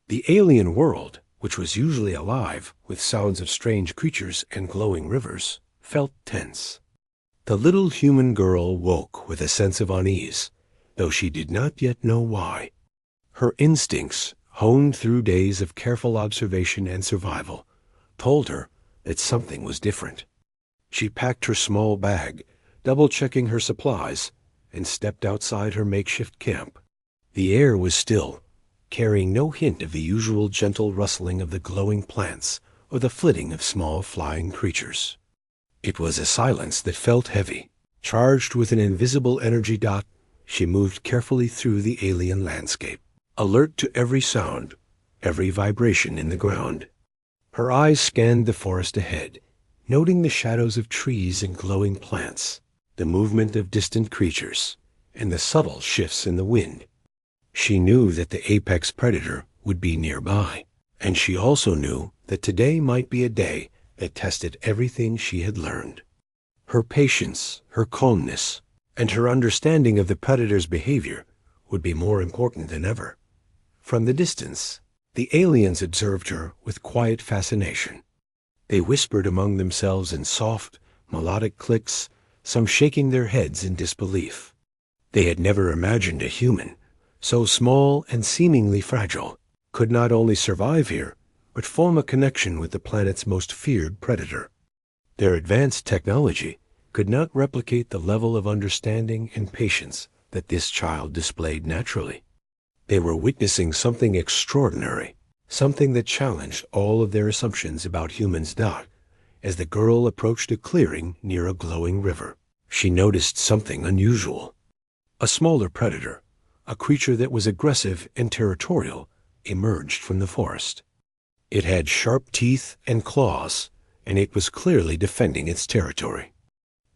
The alien world, which was usually alive with sounds of strange creatures and glowing rivers, felt tense. The little human girl woke with a sense of unease, though she did not yet know why. Her instincts, honed through days of careful observation and survival, told her that something was different. She packed her small bag, double-checking her supplies, and stepped outside her makeshift camp. The air was still, carrying no hint of the usual gentle rustling of the glowing plants or the flitting of small flying creatures. It was a silence that felt heavy, charged with an invisible energy. She moved carefully through the alien landscape, alert to every sound, every vibration in the ground. Her eyes scanned the forest ahead, noting the shadows of trees and glowing plants, the movement of distant creatures, and the subtle shifts in the wind. She knew that the apex predator would be nearby, and she also knew that today might be a day that tested everything she had learned. Her patience, her calmness, and her understanding of the predator's behavior would be more important than ever. From the distance, the aliens observed her with quiet fascination. They whispered among themselves in soft, melodic clicks, some shaking their heads in disbelief. They had never imagined a human, so small and seemingly fragile, could not only survive here, but form a connection with the planet's most feared predator. Their advanced technology could not replicate the level of understanding and patience that this child displayed naturally. They were witnessing something extraordinary, something that challenged all of their assumptions about humans. As the girl approached a clearing near a glowing river, she noticed something unusual. A smaller predator, a creature that was aggressive and territorial, emerged from the forest. It had sharp teeth and claws, and it was clearly defending its territory.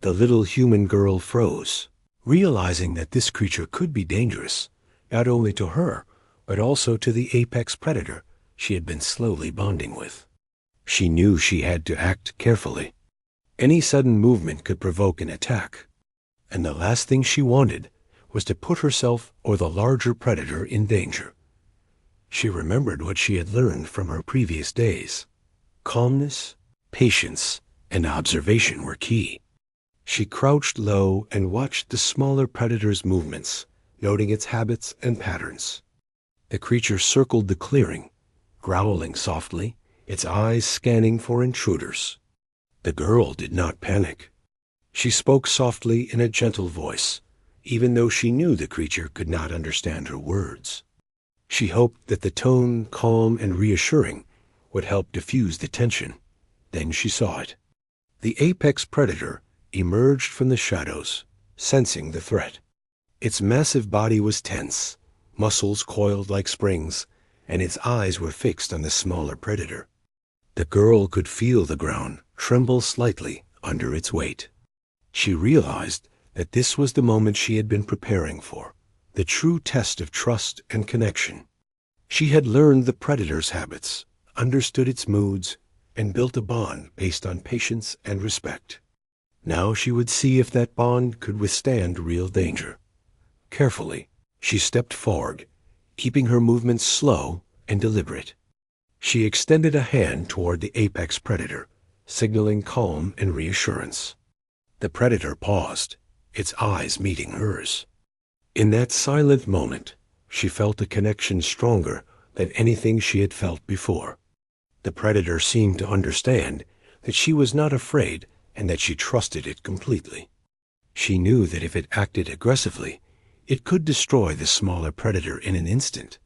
The little human girl froze, realizing that this creature could be dangerous, not only to her, but also to the apex predator she had been slowly bonding with. She knew she had to act carefully. Any sudden movement could provoke an attack, and the last thing she wanted was to put herself or the larger predator in danger. She remembered what she had learned from her previous days. Calmness, patience, and observation were key. She crouched low and watched the smaller predator's movements, noting its habits and patterns. The creature circled the clearing, growling softly, its eyes scanning for intruders. The girl did not panic. She spoke softly in a gentle voice, even though she knew the creature could not understand her words. She hoped that the tone, calm and reassuring, would help diffuse the tension. Then she saw it. The apex predator emerged from the shadows, sensing the threat. Its massive body was tense, muscles coiled like springs, and its eyes were fixed on the smaller predator. The girl could feel the ground tremble slightly under its weight. She realized that this was the moment she had been preparing for, the true test of trust and connection. She had learned the predator's habits, understood its moods, and built a bond based on patience and respect. Now she would see if that bond could withstand real danger. Carefully, she stepped forward, keeping her movements slow and deliberate. She extended a hand toward the apex predator, signaling calm and reassurance. The predator paused, its eyes meeting hers. In that silent moment, she felt a connection stronger than anything she had felt before. The predator seemed to understand that she was not afraid and that she trusted it completely. She knew that if it acted aggressively, it could destroy the smaller predator in an instant.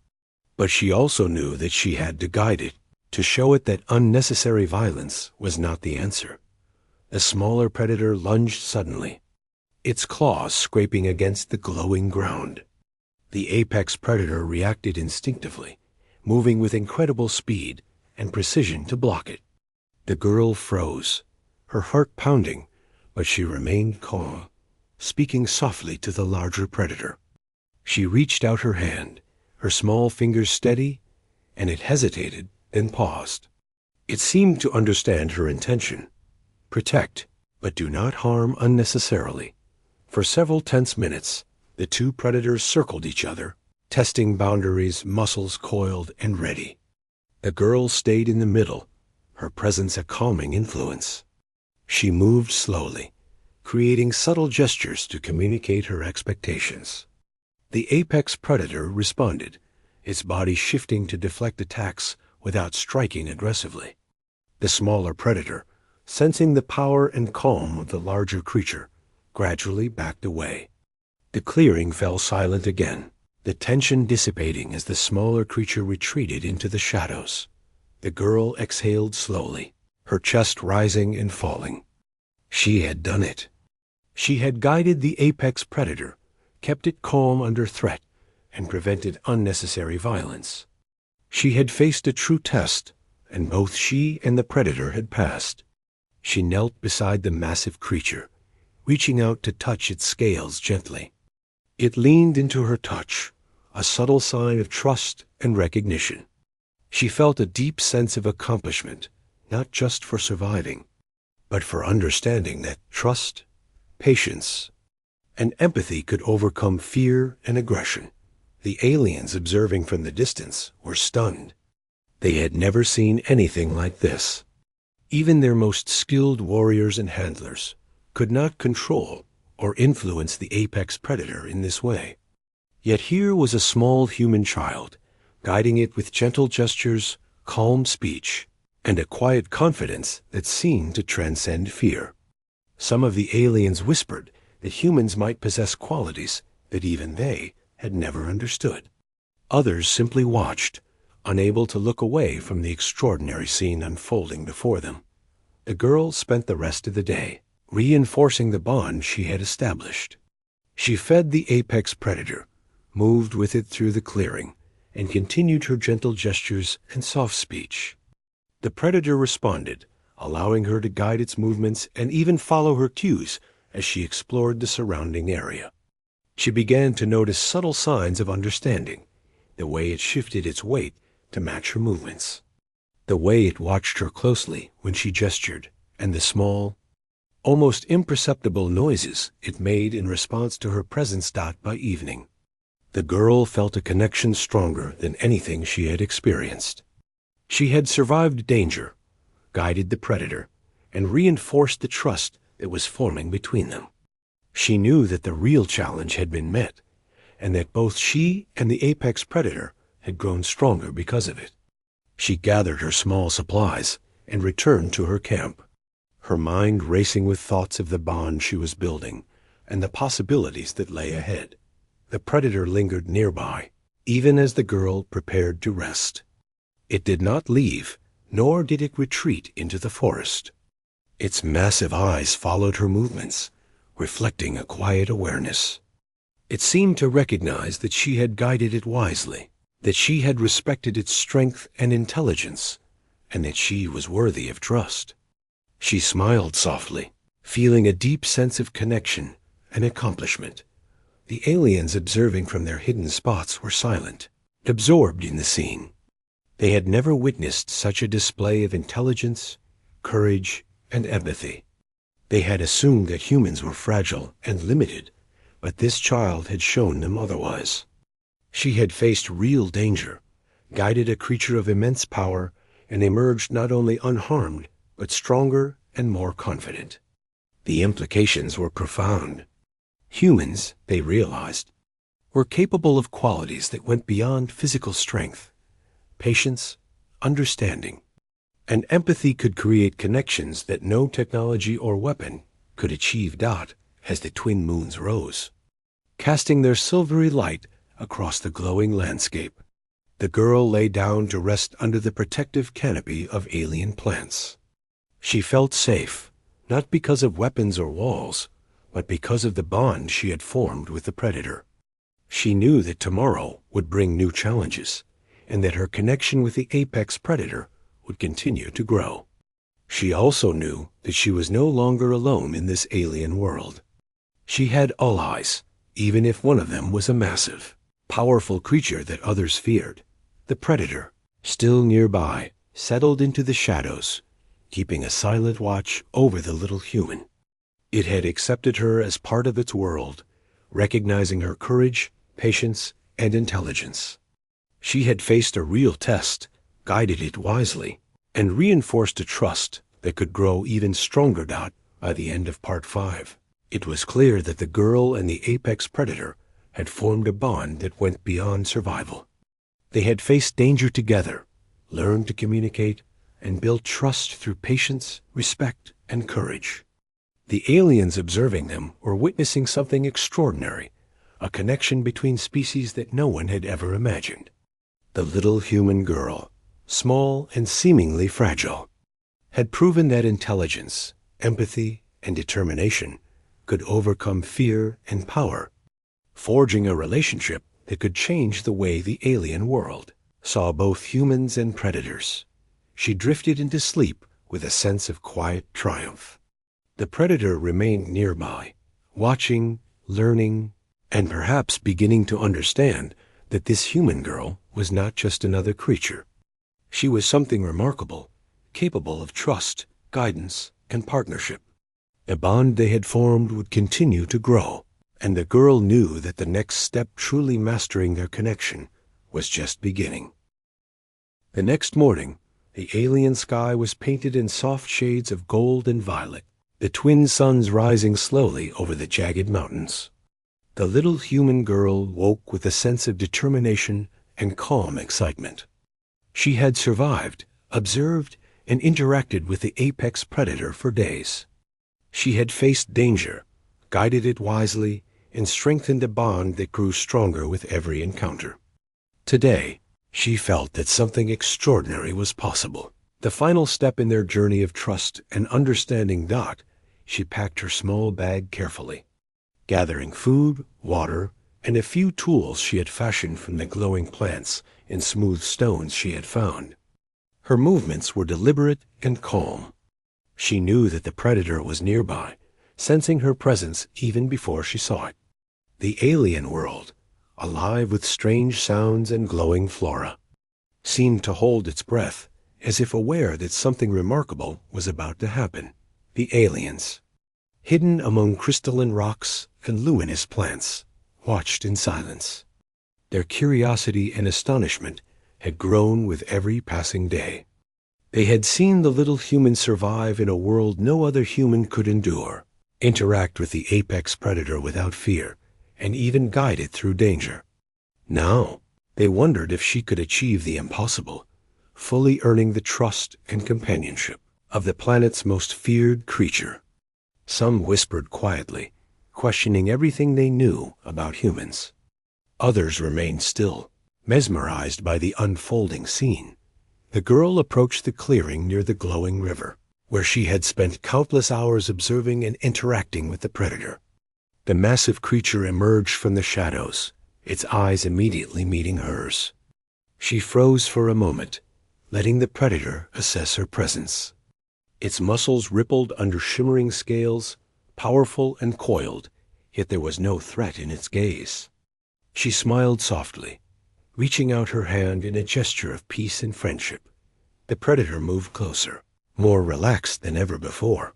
But she also knew that she had to guide it, to show it that unnecessary violence was not the answer. The smaller predator lunged suddenly, its claws scraping against the glowing ground. The apex predator reacted instinctively, moving with incredible speed and precision to block it. The girl froze, her heart pounding, but she remained calm, speaking softly to the larger predator. She reached out her hand, her small fingers steady, and it hesitated, then paused. It seemed to understand her intention. Protect, but do not harm unnecessarily. For several tense minutes, the two predators circled each other, testing boundaries, muscles coiled and ready. The girl stayed in the middle, her presence a calming influence. She moved slowly, creating subtle gestures to communicate her expectations. The apex predator responded, its body shifting to deflect attacks without striking aggressively. The smaller predator, sensing the power and calm of the larger creature, gradually backed away. The clearing fell silent again, the tension dissipating as the smaller creature retreated into the shadows. The girl exhaled slowly, her chest rising and falling. She had done it. She had guided the apex predator, kept it calm under threat, and prevented unnecessary violence. She had faced a true test, and both she and the predator had passed. She knelt beside the massive creature, reaching out to touch its scales gently. It leaned into her touch, a subtle sign of trust and recognition. She felt a deep sense of accomplishment, not just for surviving, but for understanding that trust, patience, and empathy could overcome fear and aggression. The aliens observing from the distance were stunned. They had never seen anything like this. Even their most skilled warriors and handlers could not control or influence the apex predator in this way. Yet here was a small human child, guiding it with gentle gestures, calm speech, and a quiet confidence that seemed to transcend fear. Some of the aliens whispered that humans might possess qualities that even they had never understood. Others simply watched, unable to look away from the extraordinary scene unfolding before them. The girl spent the rest of the day reinforcing the bond she had established. She fed the apex predator, moved with it through the clearing, and continued her gentle gestures and soft speech. The predator responded, allowing her to guide its movements and even follow her cues as she explored the surrounding area. She began to notice subtle signs of understanding, the way it shifted its weight to match her movements, the way it watched her closely when she gestured, and the small, almost imperceptible noises it made in response to her presence. By evening, the girl felt a connection stronger than anything she had experienced. She had survived danger, guided the predator, and reinforced the trust that was forming between them. She knew that the real challenge had been met, and that both she and the apex predator had grown stronger because of it. She gathered her small supplies and returned to her camp, her mind racing with thoughts of the bond she was building and the possibilities that lay ahead. The predator lingered nearby, even as the girl prepared to rest. It did not leave, nor did it retreat into the forest. Its massive eyes followed her movements, reflecting a quiet awareness. It seemed to recognize that she had guided it wisely, that she had respected its strength and intelligence, and that she was worthy of trust. She smiled softly, feeling a deep sense of connection and accomplishment. The aliens observing from their hidden spots were silent, absorbed in the scene. They had never witnessed such a display of intelligence, courage, and empathy. They had assumed that humans were fragile and limited, but this child had shown them otherwise. She had faced real danger, guided a creature of immense power, and emerged not only unharmed, but stronger and more confident. The implications were profound. Humans, they realized, were capable of qualities that went beyond physical strength. Patience, understanding, and empathy could create connections that no technology or weapon could achieve. As the twin moons rose, casting their silvery light across the glowing landscape, the girl lay down to rest under the protective canopy of alien plants. She felt safe, not because of weapons or walls, but because of the bond she had formed with the predator. She knew that tomorrow would bring new challenges, and that her connection with the apex predator would continue to grow. She also knew that she was no longer alone in this alien world. She had allies, even if one of them was a massive, powerful creature that others feared. The predator, still nearby, settled into the shadows, keeping a silent watch over the little human. It had accepted her as part of its world, recognizing her courage, patience, and intelligence. She had faced a real test, guided it wisely, and reinforced a trust that could grow even stronger. By the end of Part 5, it was clear that the girl and the apex predator had formed a bond that went beyond survival. They had faced danger together, learned to communicate, and built trust through patience, respect, and courage. The aliens observing them were witnessing something extraordinary, a connection between species that no one had ever imagined. The little human girl, small and seemingly fragile, had proven that intelligence, empathy, and determination could overcome fear and power, forging a relationship that could change the way the alien world saw both humans and predators. She drifted into sleep with a sense of quiet triumph. The predator remained nearby, watching, learning, and perhaps beginning to understand that this human girl was not just another creature. She was something remarkable, capable of trust, guidance, and partnership. The bond they had formed would continue to grow, and the girl knew that the next step truly mastering their connection was just beginning. The next morning, the alien sky was painted in soft shades of gold and violet, the twin suns rising slowly over the jagged mountains. The little human girl woke with a sense of determination and calm excitement. She had survived, observed, and interacted with the apex predator for days. She had faced danger, guided it wisely, and strengthened a bond that grew stronger with every encounter. Today, she felt that something extraordinary was possible. The final step in their journey of trust and understanding dot, she packed her small bag carefully. Gathering food, water, and a few tools she had fashioned from the glowing plants and smooth stones she had found. Her movements were deliberate and calm. She knew that the predator was nearby, sensing her presence even before she saw it. The alien world, alive with strange sounds and glowing flora, seemed to hold its breath, as if aware that something remarkable was about to happen. The aliens, hidden among crystalline rocks and luminous plants, watched in silence. Their curiosity and astonishment had grown with every passing day. They had seen the little human survive in a world no other human could endure, interact with the apex predator without fear, and even guide it through danger. Now, they wondered if she could achieve the impossible, fully earning the trust and companionship of the planet's most feared creature. Some whispered quietly, questioning everything they knew about humans. Others remained still, mesmerized by the unfolding scene. The girl approached the clearing near the glowing river, where she had spent countless hours observing and interacting with the predator. The massive creature emerged from the shadows, its eyes immediately meeting hers. She froze for a moment, letting the predator assess her presence. Its muscles rippled under shimmering scales, powerful and coiled, yet there was no threat in its gaze. She smiled softly, reaching out her hand in a gesture of peace and friendship. The predator moved closer, more relaxed than ever before.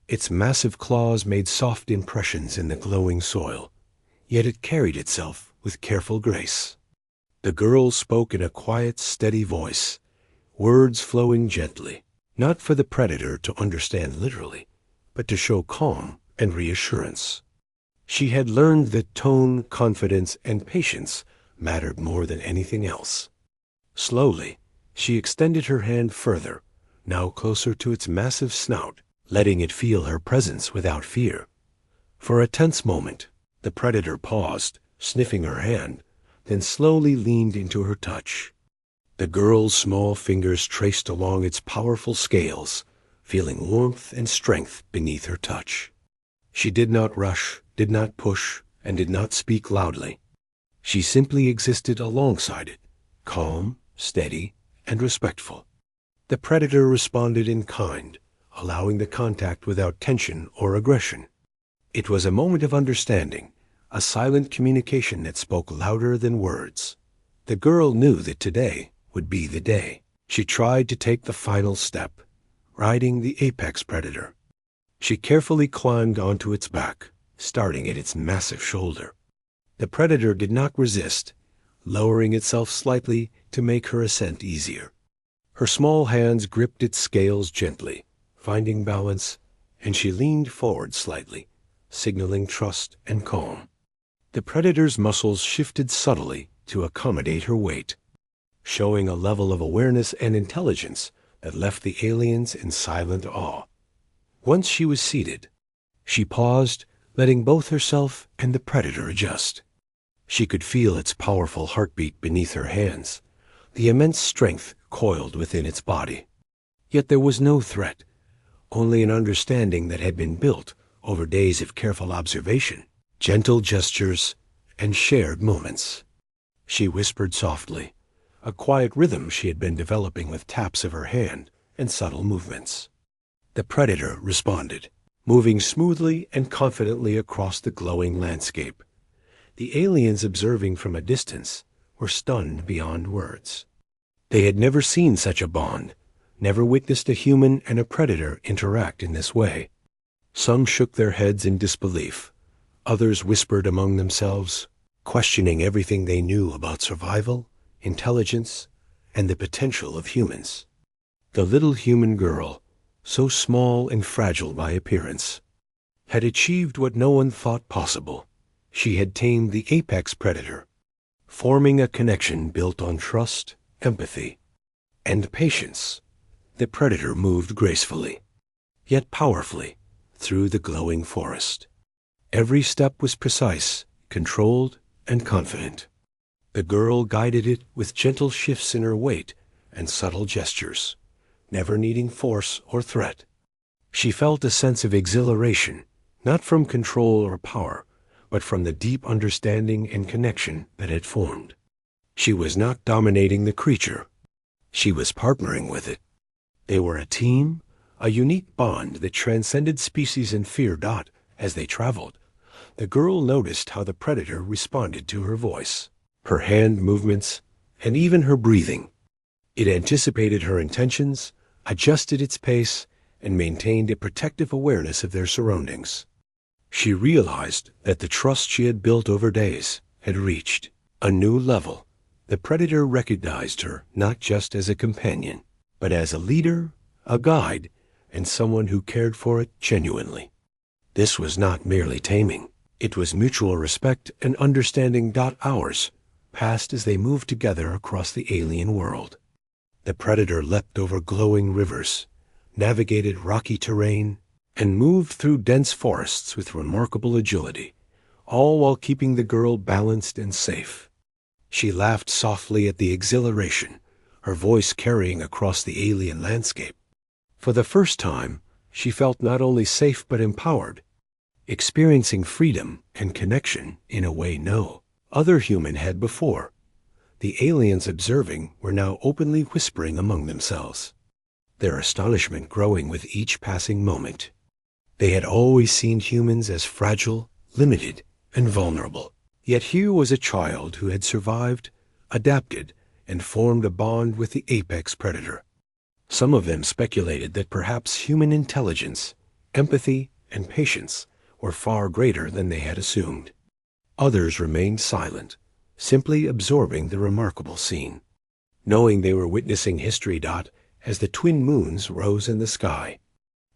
Its massive claws made soft impressions in the glowing soil, yet it carried itself with careful grace. The girl spoke in a quiet, steady voice, words flowing gently, not for the predator to understand literally, but to show calm and reassurance. She had learned that tone, confidence, and patience mattered more than anything else. Slowly, she extended her hand further, now closer to its massive snout, letting it feel her presence without fear. For a tense moment, the predator paused, sniffing her hand, then slowly leaned into her touch. The girl's small fingers traced along its powerful scales, feeling warmth and strength beneath her touch. She did not rush, did not push, and did not speak loudly. She simply existed alongside it, calm, steady, and respectful. The predator responded in kind, allowing the contact without tension or aggression. It was a moment of understanding, a silent communication that spoke louder than words. The girl knew that today would be the day. She tried to take the final step, riding the apex predator. She carefully climbed onto its back, starting at its massive shoulder. The predator did not resist, lowering itself slightly to make her ascent easier. Her small hands gripped its scales gently, finding balance, and she leaned forward slightly, signaling trust and calm. The predator's muscles shifted subtly to accommodate her weight, showing a level of awareness and intelligence that left the aliens in silent awe. Once she was seated, she paused, letting both herself and the predator adjust. She could feel its powerful heartbeat beneath her hands, the immense strength coiled within its body. Yet there was no threat, only an understanding that had been built over days of careful observation, gentle gestures, and shared moments. She whispered softly, a quiet rhythm she had been developing with taps of her hand and subtle movements. The predator responded, moving smoothly and confidently across the glowing landscape. The aliens observing from a distance were stunned beyond words. They had never seen such a bond, never witnessed a human and a predator interact in this way. Some shook their heads in disbelief. Others whispered among themselves, questioning everything they knew about survival, intelligence, and the potential of humans. The little human girl, so small and fragile by appearance, had achieved what no one thought possible. She had tamed the apex predator, forming a connection built on trust, empathy, and patience. The predator moved gracefully, yet powerfully, through the glowing forest. Every step was precise, controlled, and confident. The girl guided it with gentle shifts in her weight and subtle gestures, never needing force or threat. She felt a sense of exhilaration, not from control or power, but from the deep understanding and connection that had formed. She was not dominating the creature. She was partnering with it. They were a team, a unique bond that transcended species and fear. As they traveled, the girl noticed how the predator responded to her voice, her hand movements, and even her breathing. It anticipated her intentions, adjusted its pace, and maintained a protective awareness of their surroundings. She realized that the trust she had built over days had reached a new level. The predator recognized her not just as a companion, but as a leader, a guide, and someone who cared for it genuinely. This was not merely taming. It was mutual respect and understanding. Hours passed as they moved together across the alien world. The predator leapt over glowing rivers, navigated rocky terrain, and moved through dense forests with remarkable agility, all while keeping the girl balanced and safe. She laughed softly at the exhilaration, her voice carrying across the alien landscape. For the first time, she felt not only safe but empowered, experiencing freedom and connection in a way no other human had before. The aliens observing were now openly whispering among themselves, their astonishment growing with each passing moment. They had always seen humans as fragile, limited, and vulnerable. Yet here was a child who had survived, adapted, and formed a bond with the apex predator. Some of them speculated that perhaps human intelligence, empathy, and patience were far greater than they had assumed. Others remained silent, simply absorbing the remarkable scene, knowing they were witnessing history. As the twin moons rose in the sky,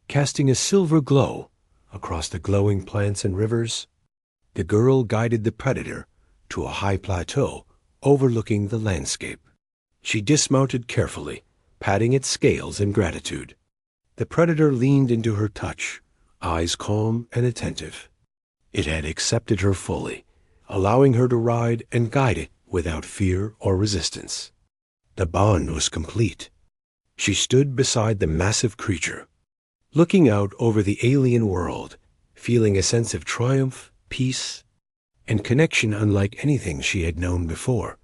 casting a silver glow across the glowing plants and rivers, the girl guided the predator to a high plateau overlooking the landscape. She dismounted carefully, patting its scales in gratitude. The predator leaned into her touch, eyes calm and attentive. It had accepted her fully, allowing her to ride and guide it without fear or resistance. The bond was complete. She stood beside the massive creature, looking out over the alien world, feeling a sense of triumph, peace, and connection unlike anything she had known before.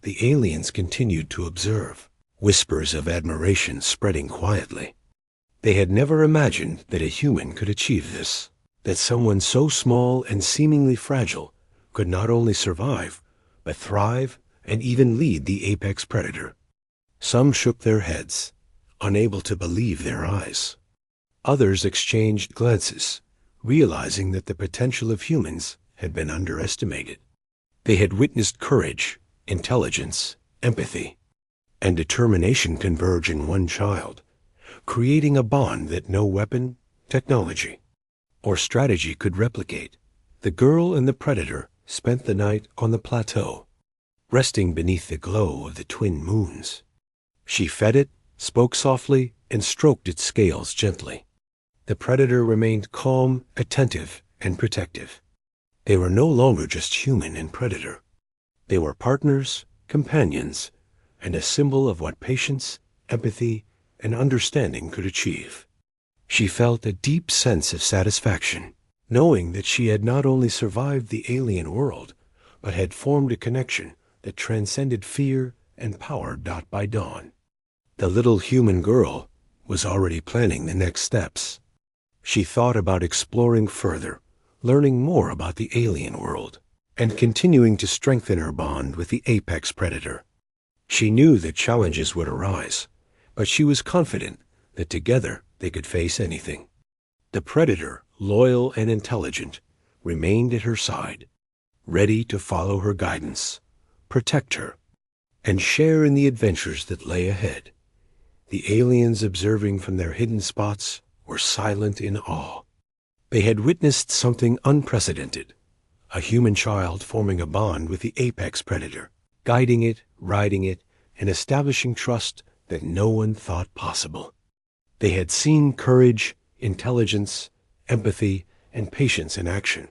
The aliens continued to observe, whispers of admiration spreading quietly. They had never imagined that a human could achieve this, that someone so small and seemingly fragile could not only survive, but thrive and even lead the apex predator. Some shook their heads, unable to believe their eyes. Others exchanged glances, realizing that the potential of humans had been underestimated. They had witnessed courage, intelligence, empathy, and determination converge in one child, creating a bond that no weapon, technology, or strategy could replicate. The girl and the predator spent the night on the plateau, resting beneath the glow of the twin moons. She fed it, spoke softly, and stroked its scales gently. The predator remained calm, attentive, and protective. They were no longer just human and predator. They were partners, companions, and a symbol of what patience, empathy, and understanding could achieve. She felt a deep sense of satisfaction, knowing that she had not only survived the alien world, but had formed a connection that transcended fear and power. By dawn, the little human girl was already planning the next steps. She thought about exploring further, learning more about the alien world, and continuing to strengthen her bond with the apex predator. She knew that challenges would arise, but she was confident that together they could face anything. The predator, loyal and intelligent, remained at her side, ready to follow her guidance, protect her, and share in the adventures that lay ahead. The aliens observing from their hidden spots were silent in awe. They had witnessed something unprecedented, a human child forming a bond with the apex predator, guiding it, riding it, and establishing trust that no one thought possible. They had seen courage, intelligence, empathy, and patience in action,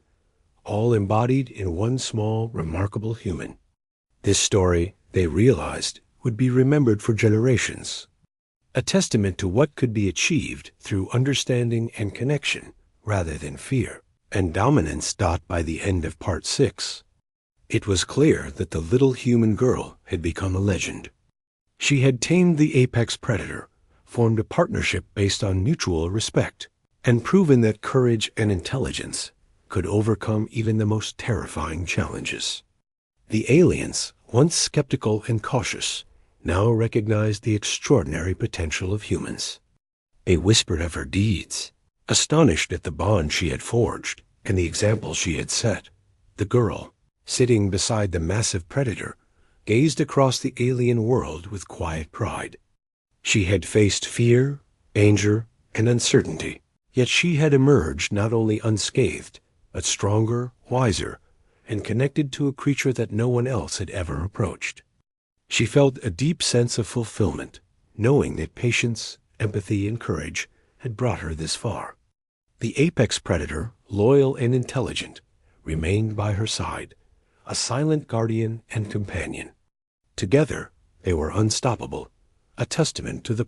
all embodied in one small, remarkable human. This story, they realized, would be remembered for generations, a testament to what could be achieved through understanding and connection rather than fear and dominance. By the end of Part 6, it was clear that the little human girl had become a legend. She had tamed the apex predator, formed a partnership based on mutual respect, and proven that courage and intelligence could overcome even the most terrifying challenges. The aliens, once skeptical and cautious, now recognized the extraordinary potential of humans. They whispered of her deeds, astonished at the bond she had forged and the example she had set. The girl, sitting beside the massive predator, gazed across the alien world with quiet pride. She had faced fear, danger, and uncertainty, yet she had emerged not only unscathed, but stronger, wiser, and connected to a creature that no one else had ever approached. She felt a deep sense of fulfillment, knowing that patience, empathy, and courage had brought her this far. The apex predator, loyal and intelligent, remained by her side, a silent guardian and companion. Together, they were unstoppable, a testament to the